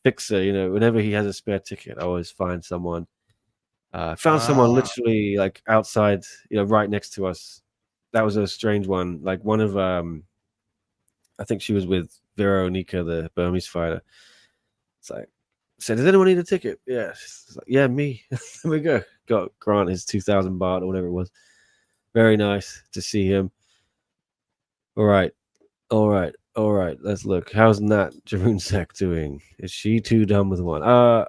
fixer. Whenever he has a spare ticket, I always find someone. Found someone Ah, literally like outside, right next to us. That was a strange one. Like one of I think she was with Vera Onika, the Burmese fighter. It's like, said, does anyone need a ticket? Yeah, it's like, yeah, me. There we go. Got Grant his 2,000 baht or whatever it was. Very nice to see him. All right. All right, all right. Let's look. How's Nat Jarunsek doing? Is she too dumb with one? I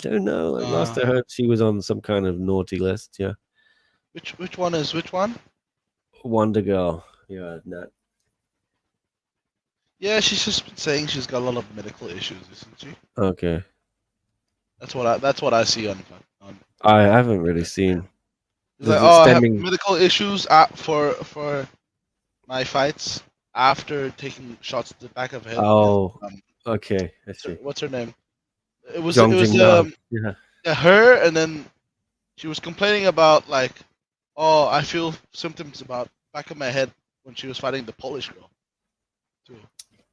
don't know. Like last uh, I heard, she was on some kind of naughty list. Yeah, which one is which one? Wonder Girl. Yeah, Nat. Yeah, she's just been saying she's got a lot of medical issues, isn't she? Okay, That's what I see on I haven't really internet. seen. It's like, Does it oh, I have stemming? medical issues for my fights after taking shots to the back of the head with Oh, okay. I see. what's her name? It was Jongjing Nam. Yeah. her, and then she was complaining about like, oh, I feel symptoms about back of my head when she was fighting the Polish girl too.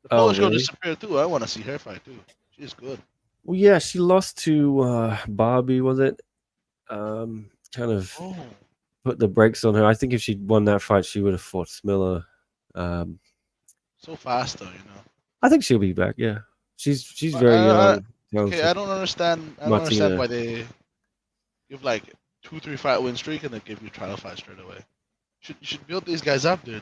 The Oh, Polish girl really? disappeared too. I want to see her fight too. She's good. Well, yeah. She lost to Barbie. Was it? Um, kind of Oh, put the brakes on her. I think if she'd won that fight, she would have fought Smiller. Um, so fast though, you know. I think she'll be back. Yeah, she's But very young, okay, talented. I don't understand. I don't understand Martina. why they give like 2, 3 fight win streak and then give you trial fight straight away. You should build these guys up. They're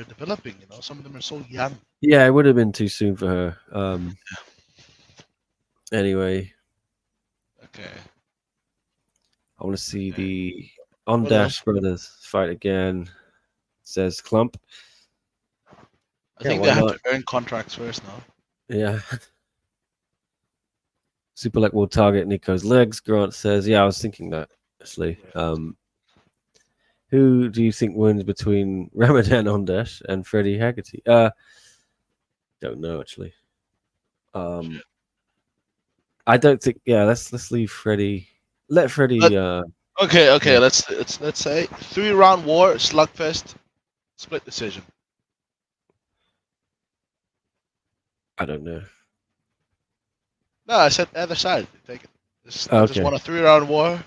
developing. You know, some of them are so young. Yeah, it would have been too soon for her. Anyway, Okay. I want to see Okay. the What else? Ondash brothers fight again. Says Clump. I Yeah, think why they have not? to earn contracts first now. Yeah. Superlek will target Nico's legs. Grant says, "Yeah, I was thinking that actually." Who do you think wins between Ramadan Ondash and Freddie Haggerty? Don't know actually. Um, Shit. I don't think. Yeah, let's leave Freddie. Let But Freddie. okay, Yeah, okay. Let's say 3 round war slugfest split decision. I don't know. No, I said other side. Take it. They just Okay. want a 3 round war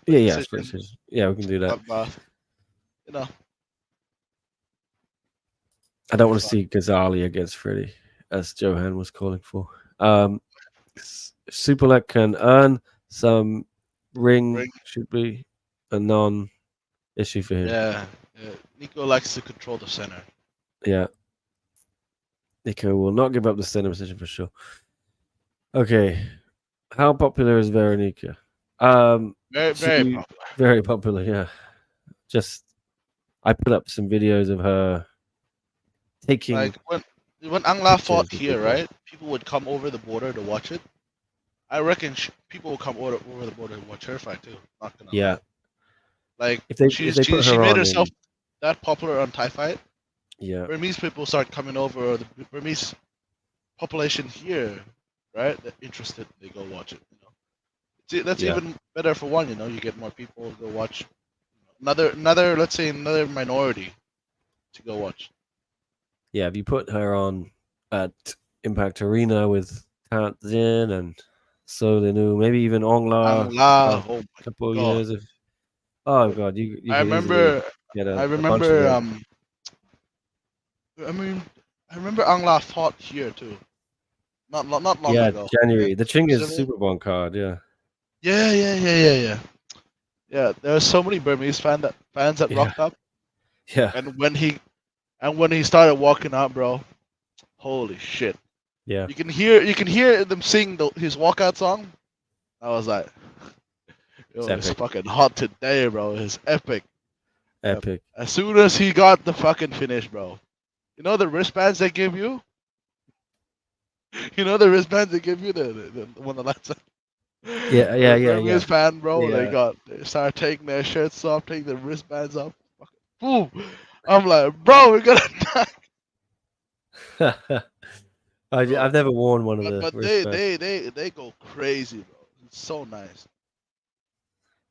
Yeah, split yeah, split decision. decision. Yeah, we can do that. Bloodbath. You know, I it'll don't be want to fun. see Ghazali against Freddie, as Johan was calling for. Superlek can earn some ring. Ring. Should be a non-issue for him. Yeah, yeah. Nico likes to control the center. Yeah, Nico will not give up the center position for sure. Okay, how popular is Veronica? Very, very She popular. very popular. Yeah, just I put up some videos of her taking Like when Angla fought pictures with here, people. right? People would come over the border to watch it. I reckon people will come over the border to watch her fight too. Not gonna lie. Yeah, Like if they put she her made on herself in, that popular on Thai fight. yeah, Burmese people start coming over, or the Burmese population here, right? That interested, they go watch it. You know, that's yeah, even better for one. You know, you get more people to go watch another let's say another minority to go watch. yeah. If you put her on at Impact Arena with Tant Zin and So Linu, maybe even Ongla, Angla, a oh my couple of god. years of oh But god, you I could easily remember, get I a bunch of remember, them. um, I mean, I remember Angla fought here too. Not long Yeah, ago. Yeah, January. The Ching is Brazilian. Super Bon card. Yeah, Yeah, yeah, yeah, yeah, yeah. Yeah, there are so many Burmese fans that yeah, rocked up, yeah, and when he started walking out, bro, holy shit! yeah. You can hear them sing his walkout song. I was like, It's yo, it's epic, fucking hot today, bro. It's epic. Yeah. epic. As soon as he got the fucking finish, bro. You know the wristbands they give you? You know the wristbands they give you the one that lights up. Yeah, yeah, yeah, Burmese yeah. fan, bro. The They started taking their shirts off, taking their wristbands off. Boom! I'm like, bro, we're gonna die, I've bro. never worn one of But the but wristbands. they go crazy, bro. It's so nice.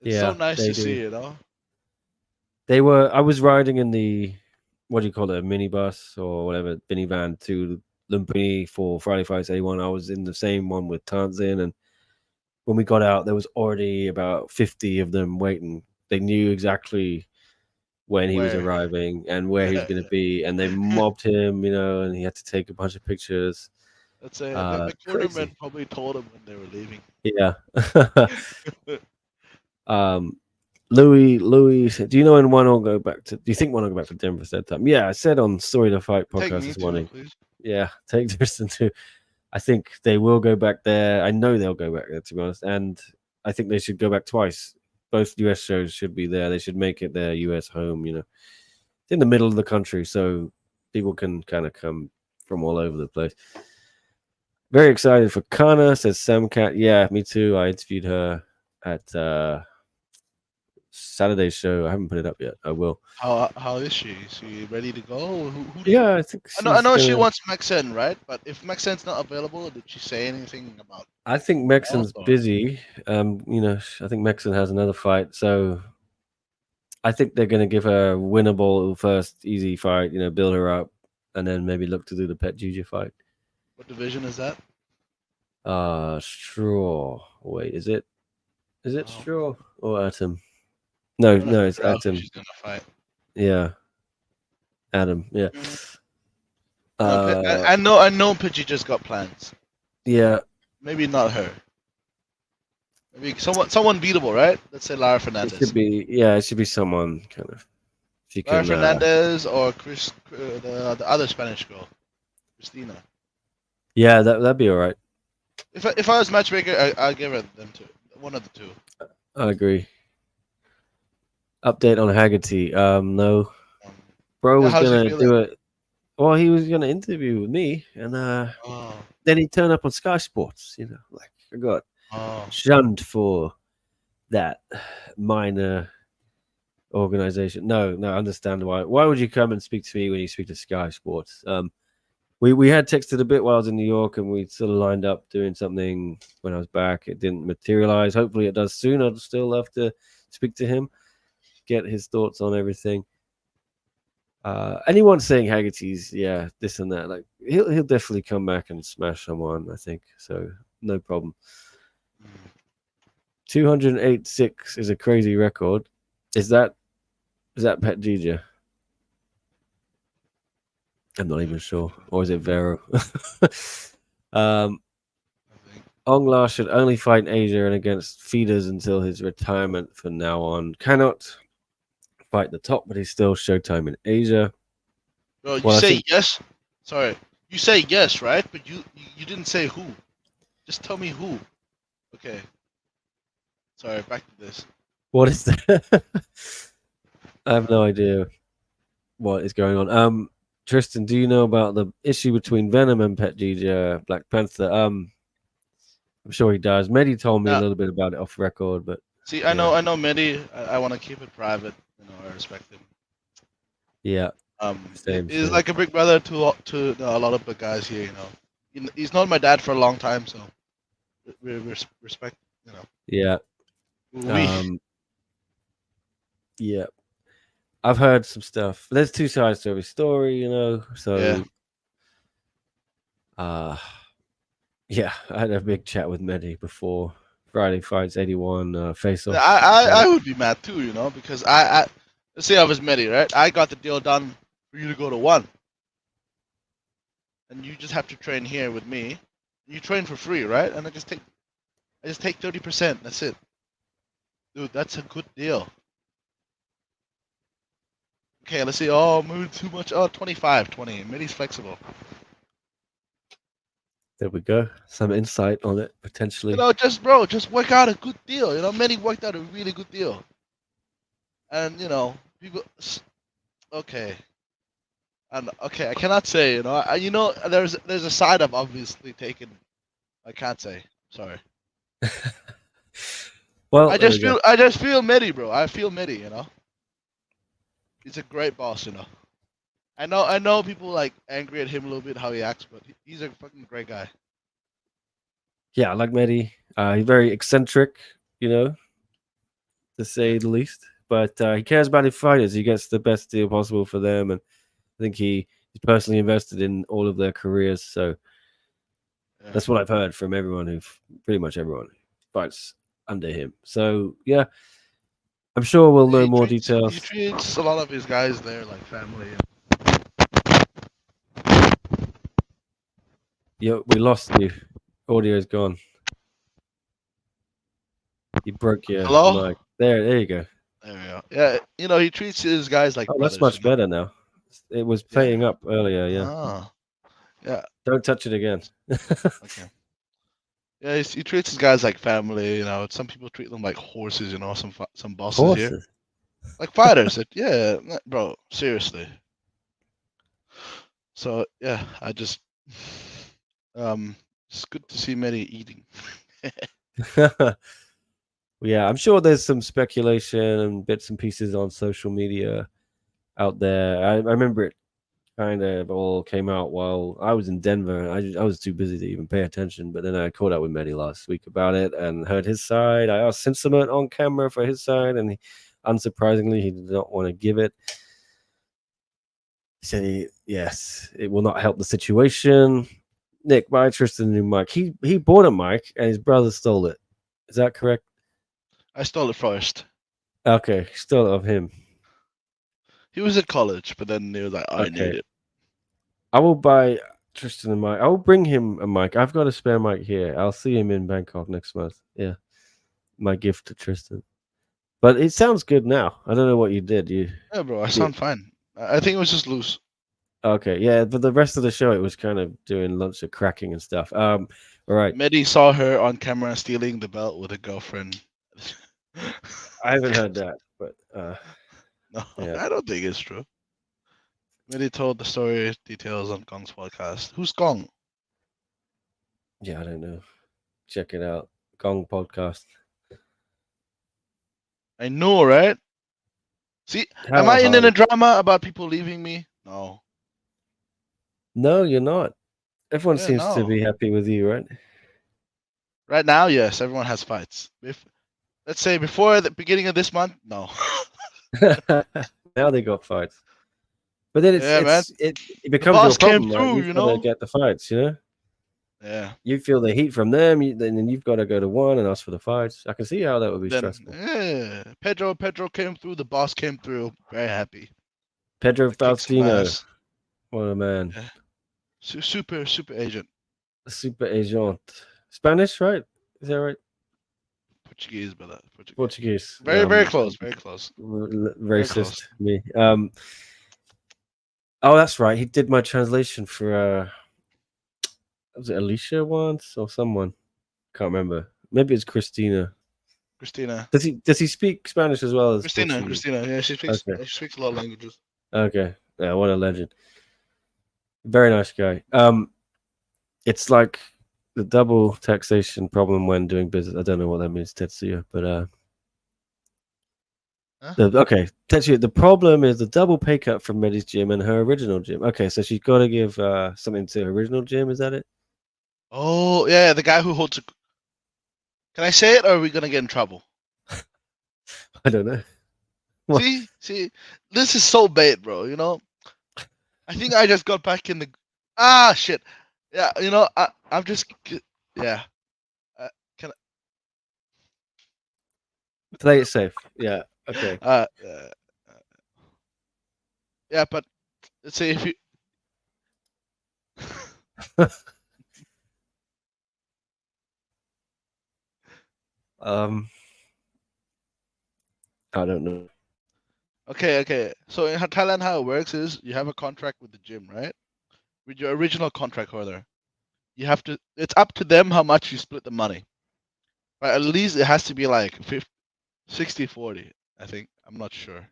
It's so Yeah, nice they to see, do. you know. They were. I was riding in the what do you call it, a minibus or whatever, minivan to Lumpinee for Friday Fights A1. I was in the same one with Tanzin, and when we got out, there was already about 50 of them waiting. They knew exactly when he was Where? arriving and where he was Yeah, going to be, and they mobbed him, and he had to take a bunch of pictures. let's say the Crazy. cornerman probably told him when they were leaving. Yeah. um, Louis, do you know when one will go back to? Do you think one will go back to Denver said time? Yeah, I said on Story to Fight Take podcast me this too, morning. please. Yeah, take Tristan too. I think they will go back there. I know they'll go back there, to be honest, and I think they should go back twice. Both US shows should be there. They should make it their US home. It's in the middle of the country, so people can kind of come from all over the place. Very excited for Kana, says Samcat. Yeah, me too. I interviewed her at Saturday's show. I haven't put it up yet. I will. How is she? Is she ready to go? Who do you? Yeah, I think I she's know she gonna. wants Maxen, right? But if Maxen's not available, did she say anything about I think else Mexon's or? busy. I think Mexon has another fight, so I think they're gonna give her a winnable first, easy fight. Build her up, and then maybe look to do the Pet Juju fight. What division is that? Straw. Wait, is it? Is it Oh, Straw? or Atom? I'm No, trying to no, it's figure out who Atom. she's gonna fight. Yeah, Adam. Yeah. Mm. No, Uh, I know Pidgey just got plans. So yeah. maybe not her. Maybe someone beatable, right? Let's say Lara It should Fernandez. be. Yeah, it should be someone kind of. If you Lara can. Fernandez or the other Spanish girl, Christina. Yeah, that'd be all right. If I was matchmaker, I'd give her them two. One of the two. I agree. Update on Haggerty. No, Um, bro yeah, was how's he gonna feeling? do it. Well, he was gonna interview with me, and Oh, then he turned up on Sky Sports. Like I got oh. shunned for that minor organization. No, no, I understand why. Why would you come and speak to me when you speak to Sky Sports? We had texted a bit while I was in New York, and we sort of lined up doing something when I was back. It didn't materialize. Hopefully, it does soon. I'd still love to speak to him, get his thoughts on everything. Anyone saying Haggerty's, yeah, this and that, like he'll definitely come back and smash someone. I think so. No problem. Mm. 208.6 is a crazy record. Is that Pet Gija? I'm not even sure. Or is it Vero? um, I think. Onglar should only fight in Asia and against feeders until his retirement from now on. Cannot fight the top, but he's still Showtime in Asia. Bro, you Well, I say think, yes. Sorry, you say yes, right? But you didn't say who. Just tell me who. Okay. Sorry, back to this. what is that? I have no idea what is going on. Tristan, do you know about the issue between Venom and Pet Gija, Black Panther? I'm sure he does. Mehdi told me a Now, little bit about it off record, but see, yeah, I know Mehdi. I want to keep it private. You know, I respect him. yeah, same, He's same. like a big brother to a lot of the guys here. You know, he's known my dad for a long time, so we respect. You know, Yeah, we. um, yeah. I've heard some stuff. There's two sides to every story, Yeah. So, uh, yeah, I had a big chat with Mehdi before Friday Fights 81 face off. I would be mad too, you know, because let's say I was Mehdi, right? I got the deal done for you to go to one, and you just have to train here with me. You train for free, right? And I just take 30%. That's it, dude. That's a good deal. Okay, let's see. Oh, moved too much. Oh, 25, 20. Mehdi's flexible. There we go. Some insight on it You potentially. know, just work out a good deal. You know, Mehdi worked out a really good deal, and you know, people. Okay, and okay, I cannot say. You know, there's a side I've obviously taken. I can't say. Sorry. Well, there we go. I just feel Mehdi, bro. I feel Mehdi. You know, he's a great boss. You know, I know people like angry at him a little bit how he acts, but he's a fucking great guy. Yeah, I like Mehdi. He's very eccentric, you know, to Yeah, say the least. But he cares about his fighters. He gets the best deal possible for them, and I think he's personally invested in all of their careers. So yeah. that's what I've heard from pretty much everyone who fights under him. So yeah, I'm sure we'll know more He details. treats a lot of his guys there like family. Yo, we lost you. Audio's gone. You broke your Hello. mic. There you go. There we go. Yeah, you know he treats his guys like Oh, that's brothers. You much know. better now. It was Yeah. playing up earlier. Yeah, Ah. Yeah. don't touch it again. Okay. Yeah, he treats his guys like family. You know, some people treat them like horses. You know, some bosses here Horses. like fighters. Yeah, bro. Seriously. So yeah, um, it's good to see Mehdi eating. Yeah, I'm sure there's some speculation and bits and pieces on social media out there. I remember it kind of all came out while I was in Denver. I was too busy to even pay attention, but then I caught up with Mehdi last week about it and heard his side. I asked Sentiment on camera for his side, and unsurprisingly, he did not want to give it. He said, yes, it will not help the situation. Nick, buy Tristan a new mic. He bought a mic and his brother stole it. Is that correct? I stole it first. Okay, still of him. He was at college, but then he was like, I need Okay, it. I will buy Tristan a mic. I will bring him a mic. I've got a spare mic here. I'll see him in Bangkok next month. Yeah, my gift to Tristan. But it sounds good now. I don't know what you did. You Yeah, bro, I did. sound fine. I think it was just loose. Okay, yeah, but the rest of the show it was kind of doing lots of cracking and stuff. All right. Mehdi saw her on camera stealing the belt with a girlfriend. I haven't heard that, but No, yeah, I don't think it's true. Mehdi told the story details on Gong's podcast. Who's Gong? yeah, I don't know. Check it out. Gong podcast. I know, right? See, am How I in hard? a drama about people leaving me? No. No, you're not. Everyone Yeah, seems to no. be happy with you, right? Right now, yes, everyone has fights. If let's say before the beginning of this month, no. Now they got fights, but then Yeah, man. it The becomes your boss came problem, right? through, You've you got to know? get the fights, you know. Yeah. You feel the heat from them, then you've got to go to one and ask for the fights. I can see how that would be Then stressful. yeah, Pedro came through, the boss came through. Very happy. Pedro I kicked some Faustino, ass. what a man. Yeah. Super agent. Super agent. Spanish, right? Is that right? Portuguese, brother. Portuguese. Portuguese. Very close. Very close. Very close. Racist me. Oh, that's right. He did my translation for was it Alicia once or someone? Can't remember. Maybe it's Christina. Christina. Does he speak Spanish as well as Christina. Portuguese? Christina. Yeah, Okay. she speaks a lot of languages. Okay. Yeah, what a legend. Very nice guy. It's like the double taxation problem when doing business. I don't know what that means, Tetsuya, but Huh? okay, Tetsuya. The problem is the double pay cut from Medi's gym and her original gym. Okay, so she's got to give something to her original gym. Is that it? Oh, yeah, the guy who holds a. Can I say it or are we gonna get in trouble? I don't know. What? See, this is so bait, bro. You know, I think I just got back in the. Ah, shit. Yeah, you know, I'm just. Yeah. Can Play it safe. Yeah. Okay. yeah, but let's say if you. um, I don't know. Okay. So in Thailand, how it works is you have a contract with the gym, right? With your original contract holder. You have to. It's up to them how much you split the money. But at least it has to be like 50, 60-40, I think. I'm not sure.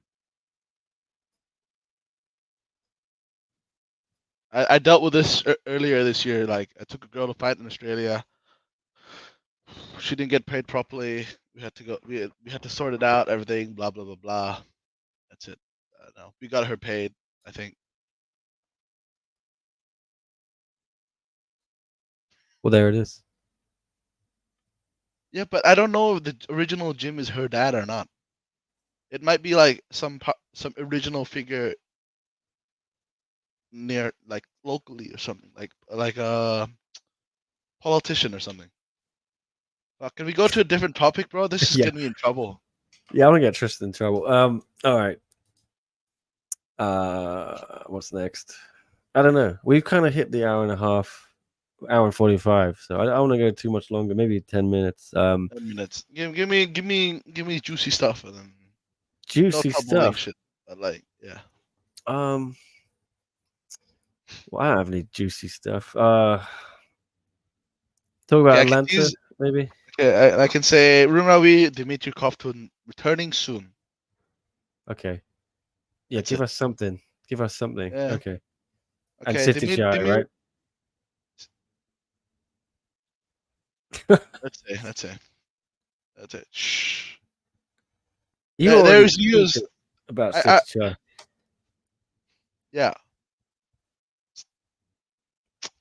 I dealt with this earlier this year. Like I took a girl to fight in Australia. She didn't get paid properly. We had to go. We had to sort it out. Everything. Blah blah blah blah. That's it. No, we got her paid. I think. Well, there it is. Yeah, but I don't know if the original Jim is her dad or not. It might be like some original figure near, like locally or something, like a politician or something. Can we go to a different topic, bro? This is Yeah. getting me in trouble. Yeah, I want to get Tristan in trouble. All right. What's next? I don't know. We've kind of hit the hour and a half, hour and 45. So I don't want to go too much longer. Maybe 10 minutes. 10 minutes. Give me juicy stuff, and then no Juicy troubling stuff. shit. But like, yeah. Well, I don't have any juicy stuff. Talk Okay, about I can Atlanta, tease. maybe. Okay, I can say Rumrawi Dimitri Kovtun returning soon. Okay. Yeah, That's give it. us something. Give us something. Yeah. Okay. And Okay, City Chai, Dimi. right? That's it. That's it. Shh. You already There's news. tweeted about I City Chai. yeah.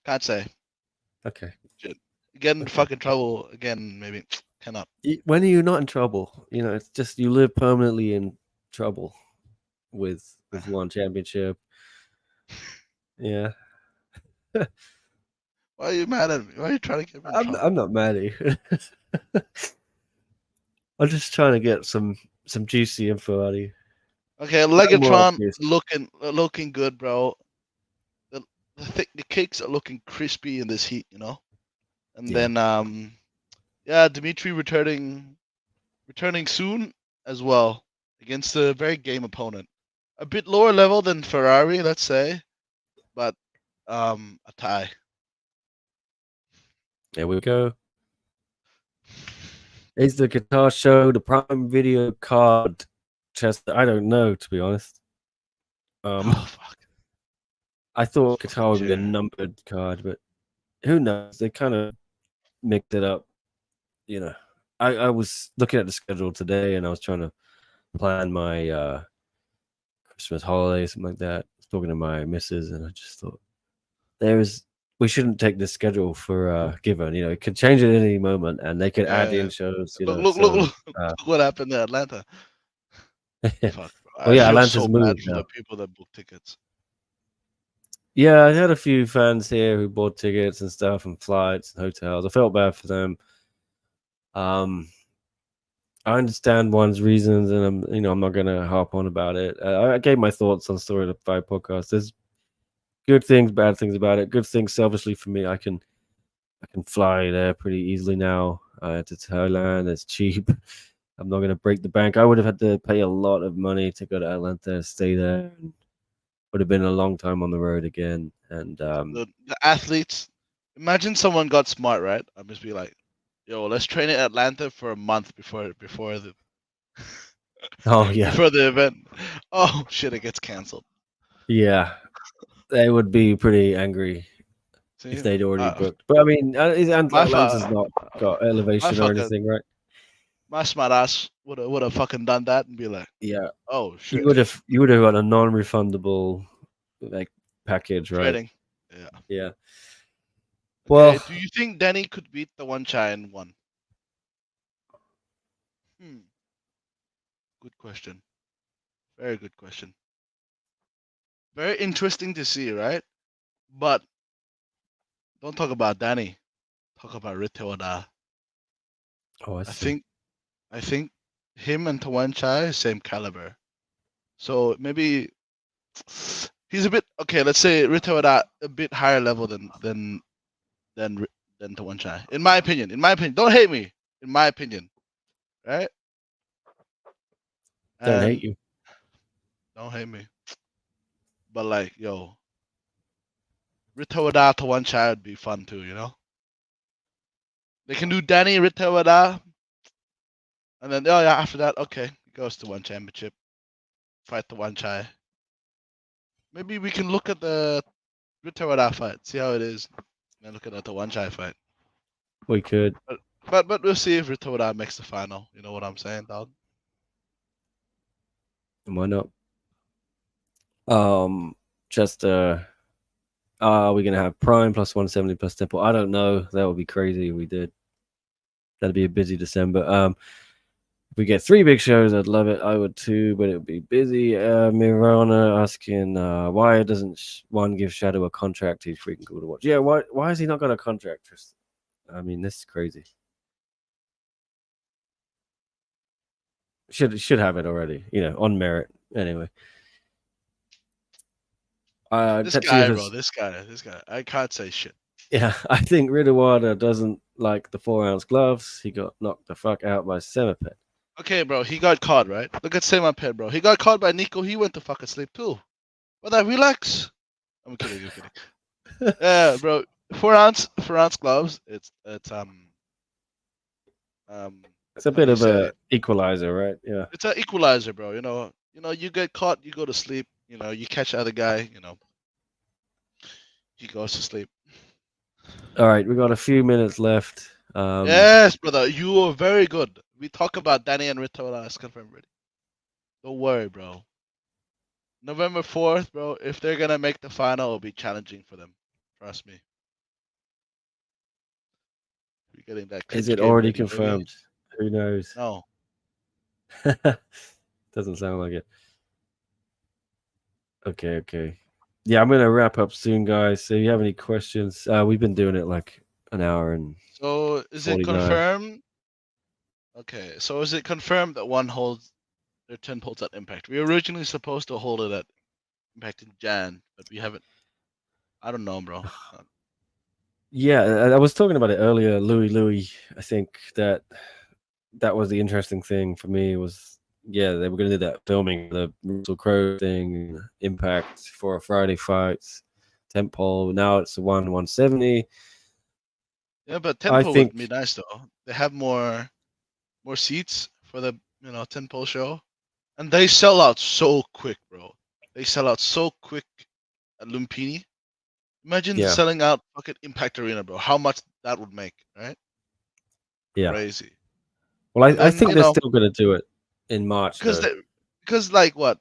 Can't say. Okay. Shit. Get in Okay. fucking trouble again, maybe. Cannot. When are you not in trouble? You know, it's just you live permanently in trouble with one championship. Yeah. Why are you mad at me? Why are you trying to get me in I'm trouble? not mad at you. I'm just trying to get some juicy info out of you. Okay, No more Legatron obvious. looking good, bro. The the cakes are looking crispy in this heat, you know. And Yeah. then yeah, Dimitri returning soon as well against a very game opponent. A bit lower level than Ferrari, let's say, but a tie. There we go. Is the guitar show the Prime Video card? Chester, I don't know, to be honest. Oh fuck, I this thought fucking guitar would be a chair. numbered card, but who knows? They kind of mixed it up. You know, I was looking at the schedule today, and I was trying to plan my Christmas holiday, something like that. I was talking to my missus, and I just thought we shouldn't take this schedule for given. You know, it could change at any moment, and they could add in Yeah. shows. You Look, know, look, look, so look, look what happened to Atlanta. Fuck, bro. well, I yeah, feel Atlanta's so bad moved for the now. people that book tickets. Yeah, I had a few fans here who bought tickets and stuff and flights and hotels. I felt bad for them. Um, I understand one's reasons, and I'm not gonna harp on about it. I gave my thoughts on Story of the Five podcast. There's good things, bad things about it. Good things, selfishly for me, I can fly there pretty easily now to Thailand. It's cheap. I'm not gonna break the bank. I would have had to pay a lot of money to go to Atlanta and stay there. And would have been a long time on the road again. And The athletes. Imagine someone got smart, right? I must be like, yo, let's train in Atlanta for a month before the oh yeah, before the event. Oh shit, it gets canceled. yeah, they would be pretty angry if See, they'd already booked. But I mean, my Atlanta's not got my elevation or fucking anything, right? my smart ass would have fucking done that and be like, Yeah, oh you shit, would have you would have got a non-refundable like package, right? trading. Yeah. Yeah. Okay. Well, Do you think Danny could beat the one Chai in one? Hmm. Good question. Very good question. Very interesting to see, right? But don't talk about Danny. Talk about Ritewada. oh, I I see. think I think him and Tawan Chai same caliber. So maybe he's a bit okay. Let's say Ritewada a bit higher level than than Tawan Chai. In my opinion. In my opinion. Don't hate me. In my opinion, right? Don't hate And you. don't hate me. But like, yo, Ritewada Tawan Chai would be fun too. You know, they can do Danny Ritewada, and then oh yeah, after that, okay, it goes to one championship, fight the one Chai. Maybe we can look at the Ritewada fight, see how it is, and then look at the one Chai fight. We could. But we'll see if Ritewada makes the final. You know what I'm saying, dog? Why not? Just are we gonna have Prime plus 170 plus Temple? I don't know. That would be crazy if we did. That'd be a busy December. If we get 3 big shows, I'd love it. I would too, but it would be busy. Mirana asking why doesn't one give Shadow a contract? He's freaking cool to watch. Yeah, why has he not got a contract? I mean, this is crazy. Should have it already, on merit. Anyway. This Tetsuya guy, bro. has This guy. I can't say shit. yeah, I think Ridawada doesn't like the 4-ounce gloves. He got knocked the fuck out by Semipet. Okay, bro. He got caught, right? Look at Same Pen, bro. He got caught by Nico. He went to fucking sleep too. Brother, relax. I'm kidding. I'm kidding. Yeah, bro. 4 ounce gloves. Um It's a how do bit you of say? a equalizer, right? Yeah. It's an equalizer, bro. You get caught, you go to sleep. You catch the other guy. He goes to sleep. All right, we got a few minutes left. Yes, brother. You are very good. We talk about Danny and Ritola as confirmed already. Don't worry, bro. November 4th, bro. If they're gonna make the final, it'll be challenging for them. Trust me. We're getting that Is clips it game already ready, baby. confirmed? Who knows? No. Doesn't sound like it. Okay. Yeah, I'm gonna wrap up soon, guys. So if you have any questions, we've been doing it like an hour and So is it 49. confirmed? Okay, so is it confirmed that one holds their 10 poles at Impact? We were originally supposed to hold it at Impact in Jan, but we haven't. I don't know, bro. Yeah, I was talking about it earlier. Louis, I think that was the interesting thing for me was yeah they were going to do that filming the Russell Crowe thing, Impact for a Friday fights, Temple. Now it's the 170. Yeah, but I 10 pole would be think nice though. They have more seats for the 10 pole show, and they sell out so quick, bro. They sell out so quick at Lumpini. Imagine yeah, selling out fucking Impact Arena, bro. How much that would make, right? yeah. Crazy. Well, And I then think they're still going to do it in March because though. they because like what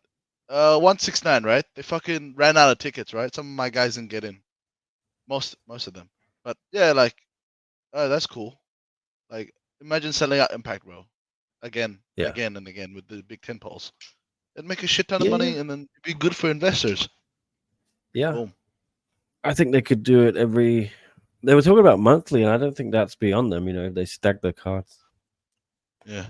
169, right? They fucking ran out of tickets, right? Some of my guys didn't get in. Most of them. But yeah, like that's cool. Like imagine selling out Impact, bro. Again, Yeah, again and again with the big 10 poles. It'd make a shit ton of yeah, yeah, money and then it'd be good for investors. yeah. Boom. I think they could do it every. They were talking about monthly, and I don't think that's beyond them. If they stack the cards. Yeah.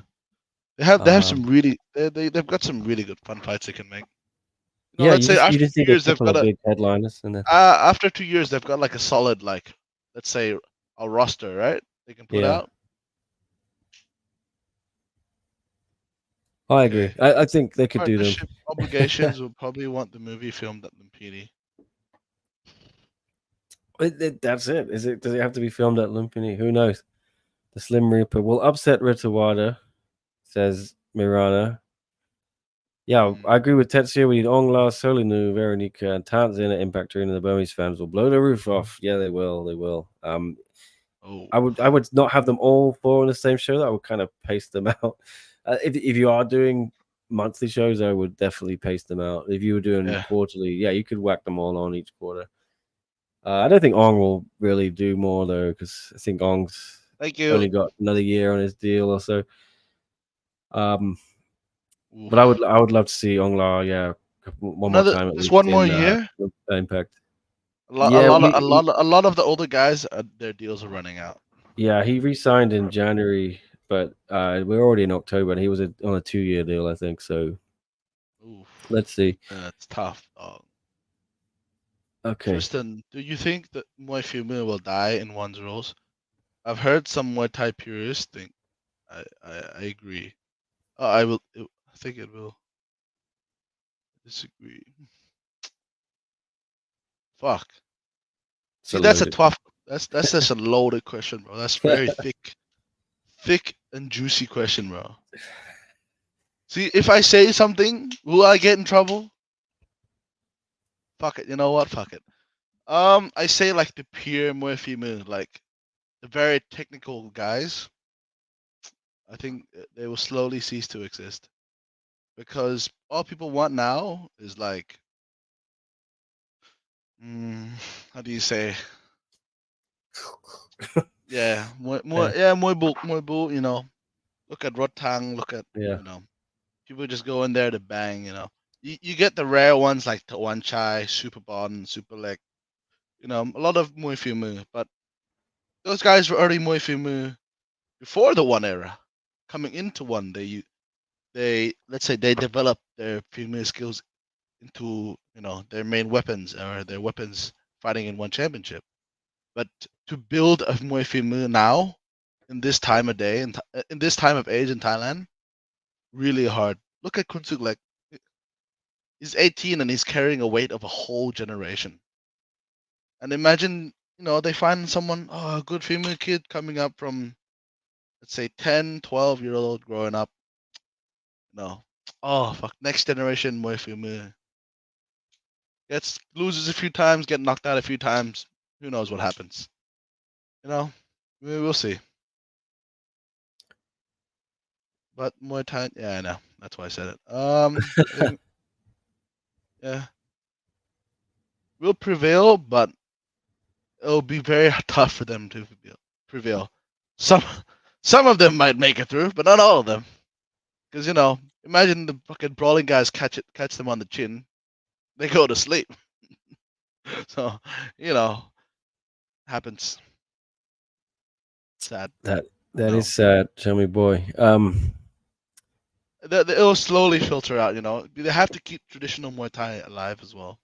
They have some Um, really they've got some really good fun fights they can make. yeah, Let's you say just you after just need 2 a years they've couple got of a big headliners, and then after 2 years they've got like a solid like let's say a roster, right? They can put yeah, out. I Okay. agree. I think they could do them. Partnership obligations will probably want the movie filmed at Lumpini. That's it. Is it? Does it have to be filmed at Lumpini? Who knows? The Slim Reaper will upset Ritawada, says Mirana. Yeah, Mm. I agree with Tetsuya. We need Ongla, Solinu, Veronica, and Tanzin at Impact Arena. The Burmese fans will blow the roof off. Yeah, they will. They will. Oh, I would not have them all four on the same show. That would kind of pace them out. If you are doing monthly shows, I would definitely pace them out. If you were doing yeah. quarterly, yeah, you could whack them all on each quarter. I don't think Ong will really do more though, because I think Ong's Thank you. only got another year on his deal or so. Um, but I Oof. would I would love to see Ong La, yeah, one more Another time at just least one more in year. Impact. A lot, a Yeah, lot, of, a lot of the older guys, their deals are running out. yeah, he re-signed in January, but we're already in October, and he was on a 2-year deal, I think. So Oof, let's see. that's tough. Oh. Okay, Tristan, do you think that Muay Thai will die in one's roles? I've heard some Muay Thai purists think. I agree. I think it will. Disagree. Fuck. it's See, a that's a loaded. tough. That's just a loaded question, bro. That's very thick and juicy question, bro. See, if I say something, will I get in trouble? Fuck it. You know what? Fuck it. I say like the pure Muay Thai, like the very technical guys. I think they will slowly cease to exist because all people want now is like, mm, how do you say? Yeah, Yeah, more bull. Look at Rotang. Look at yeah, you know, people just go in there to bang. You get the rare ones like Tawan Chai, Super Bon, Super Leg. A lot of Muay Thai, but those guys were already Muay Thai before the one era. Coming into one, they let's say they develop their female skills into their main weapons or their weapons fighting in one championship. But to build a Muay Thai now in this time of day and in this time of age in Thailand, really hard. Look at Kunsuk, like he's 18 and he's carrying a weight of a whole generation. And imagine, they find someone, a good female kid coming up from, let's say, 10, 12-year old growing up. No. Oh, fuck. Next generation Muay Thai. Loses a few times, get knocked out a few times. Who knows what happens? You know, we'll see. But Muay Thai, yeah, I know. That's why I said it. I think, yeah, we'll prevail, but it'll be very tough for them to prevail. Some some of them might make it through, but not all of them. Because imagine the fucking brawling guys catch them on the chin, they go to sleep. So, you know, happens. Sad. that That is No, sad, Chummy boy. it'll slowly filter out. They have to keep traditional Muay Thai alive as well.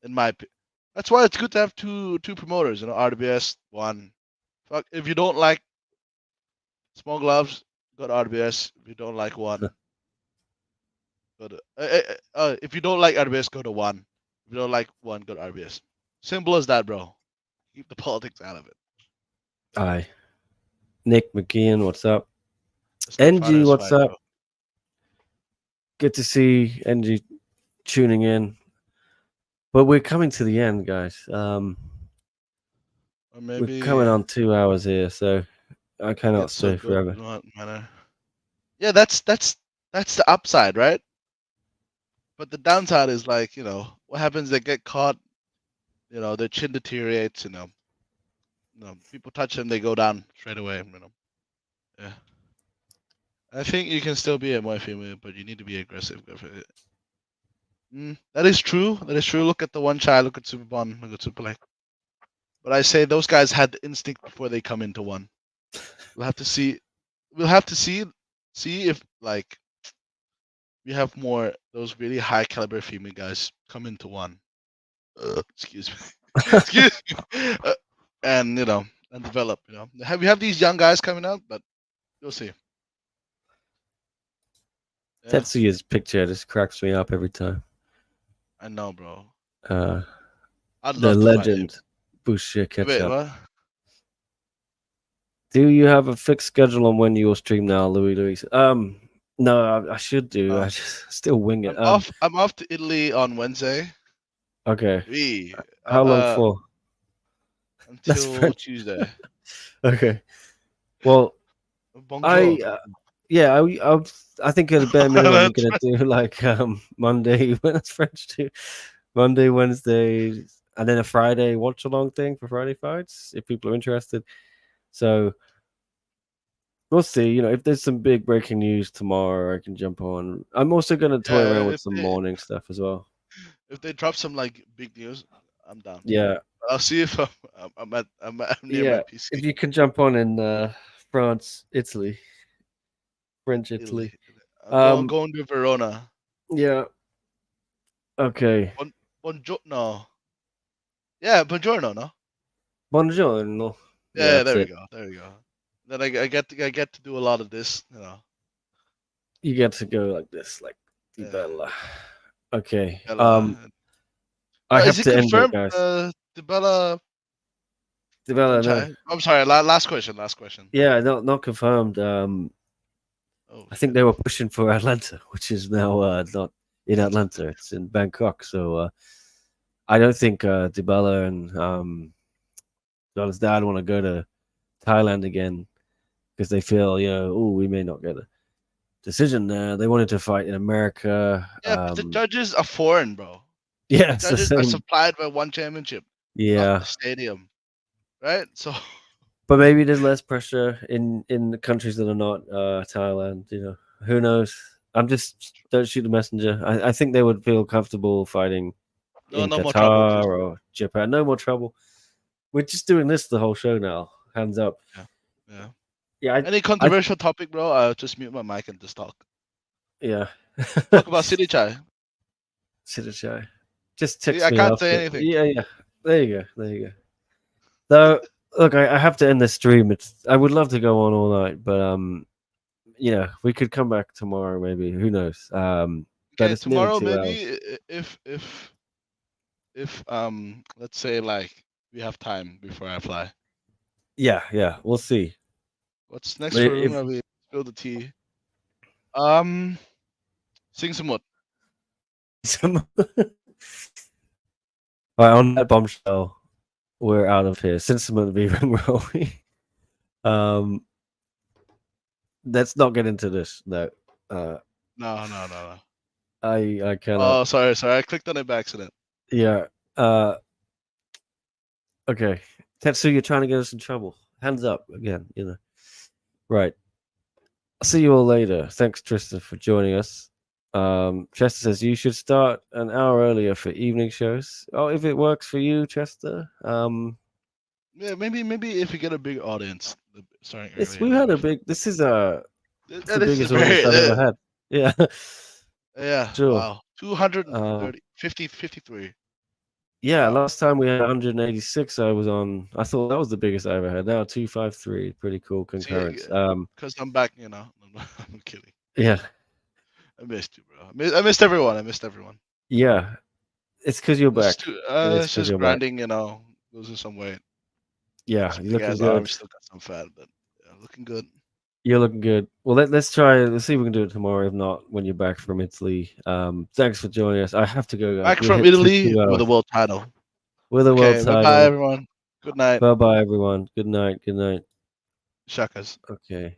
In my opinion, that's why it's good to have two promoters. RWS one. Fuck, if you don't like small gloves, go to RWS. If you don't like one, go to. If you don't like RBS, go to one. If you don't like one, go to RBS. Simple as that, bro. Keep the politics out of it. Aye. Nick McKeon, what's up? Let's let NG, fighters what's fight, up? bro. Good to see NG tuning in. But we're coming to the end, guys. Or We're maybe coming on 2 hours here, so I cannot it's so stay good, forever. it don't matter. Yeah, that's the upside, right? But the downside is like, what happens? They get caught. Their chin deteriorates. People touch them, they go down straight away. Yeah. I think you can still be a Muay female, but you need to be aggressive. That is true. That is true. Look at the one child. Look at Super Bond. Look at Super Leg. But I say those guys had the instinct before they come into one. We'll have to see. We'll have to see if like we have more those really high caliber female guys come into one. Excuse me. Excuse me. And and develop. We have these young guys coming out, but you'll see. Yeah, Tetsuya's picture just cracks me up every time. I know, bro. Uh, I'd the love to fight him. legend, Bushia Wait, Ketchup. what? Do you have a fixed schedule on when you will stream now, Louis? No, I should do. I Uh, just still wing it. I'm off. I'm off to Italy on Wednesday. Okay. We How long for? That's until French. Tuesday. Okay. Well, Bonjour. I yeah, I think at a bare minimum you're That's gonna do like Monday when it's French too. Monday, Wednesday, and then a Friday watch along thing for Friday fights if people are interested. So we'll see. If there's some big breaking news tomorrow, I can jump on. I'm also gonna toy around yeah. with some morning stuff as well. If they drop some like big news, I'm down. Yeah, But I'll see if I'm near my yeah. PC. If you can jump on in France, Italy, French Italy. Italy. I'm Um, going to Verona. yeah. Okay. Bonjour. No. Yeah, buongiorno. No. Buongiorno. Yeah, Yeah. that's There we it. go. There we go. Then I get to do a lot of this. You get to go like this, like Di Yeah. Bella. Okay. Bella. I Is have it to end it, confirmed? guys. The Bella Di Bella, no. Chai. I'm sorry. Last question. Last question. Yeah, not confirmed. Oh I think shit. they were pushing for Atlanta, which is now not in Atlanta. It's in Bangkok. So I don't think Dybala and John's dad want to go to Thailand again because they feel, oh, we may not get a decision there. They wanted to fight in America. Yeah, but the judges are foreign, bro. Yeah, The it's the judges are same. supplied by one championship, not Yeah, the stadium, right? So but maybe there's less pressure in the countries that are not Thailand. Who knows? I'm just don't shoot the messenger. I think they would feel comfortable fighting no, in no more trouble, Qatar please. or Japan. No more trouble. We're just doing this the whole show now. Hands up. Yeah, yeah. Yeah, Any I controversial topic, bro? I'll just mute my mic and just talk. yeah. Talk about City Chai. Chitterchai. Just See, ticks I me can't off. say But anything. yeah. There you go. There you go. So look, I have to end the stream. I would love to go on all night, but we could come back tomorrow maybe. Who knows? But Okay, it's nearly tomorrow 2 hours. maybe if let's say like we have time before I fly. Yeah, we'll see. What's next But for room? if We spill the tea. Um, sing some what? some right, on that bombshell, we're out of here. Since I'm going to be rolling, um, let's not get into this. No, No. I cannot. Oh, sorry. I clicked on it by accident. Yeah. Uh, okay. Tetsu, you're trying to get us in trouble. Hands up again. Right. I'll see you all later. Thanks, Tristan, for joining us. Chester says you should start an hour earlier for evening shows. Oh, if it works for you, Chester. Yeah, maybe if we get a big audience starting It's earlier, we then had we a can. big. This is it's the This is biggest audience very. I've ever had. Yeah, Yeah. sure. Wow. 230, Um, 53. yeah, Wow. last time we had 186. I was on. I thought that was the biggest I ever had. Now 253. Pretty cool See, concurrence. because I'm back. I'm kidding. Yeah, I missed you, bro. I missed everyone. I missed everyone. yeah. It's because you're back. It is It's because just you're back. grinding. Losing some weight. Got Yeah, some you're big looking ass good. arms. Still got some fat, but yeah, looking good. You're looking good. Well, let's try. Let's see if we can do it tomorrow. If not, when you're back from Italy. Thanks for joining us. I have to go, guys. Back We from hit two Italy with a 2 hours world title. with a world Okay. Bye bye, title. everyone. Good night. Bye bye, everyone. Good night. Good night. Shakas. Okay.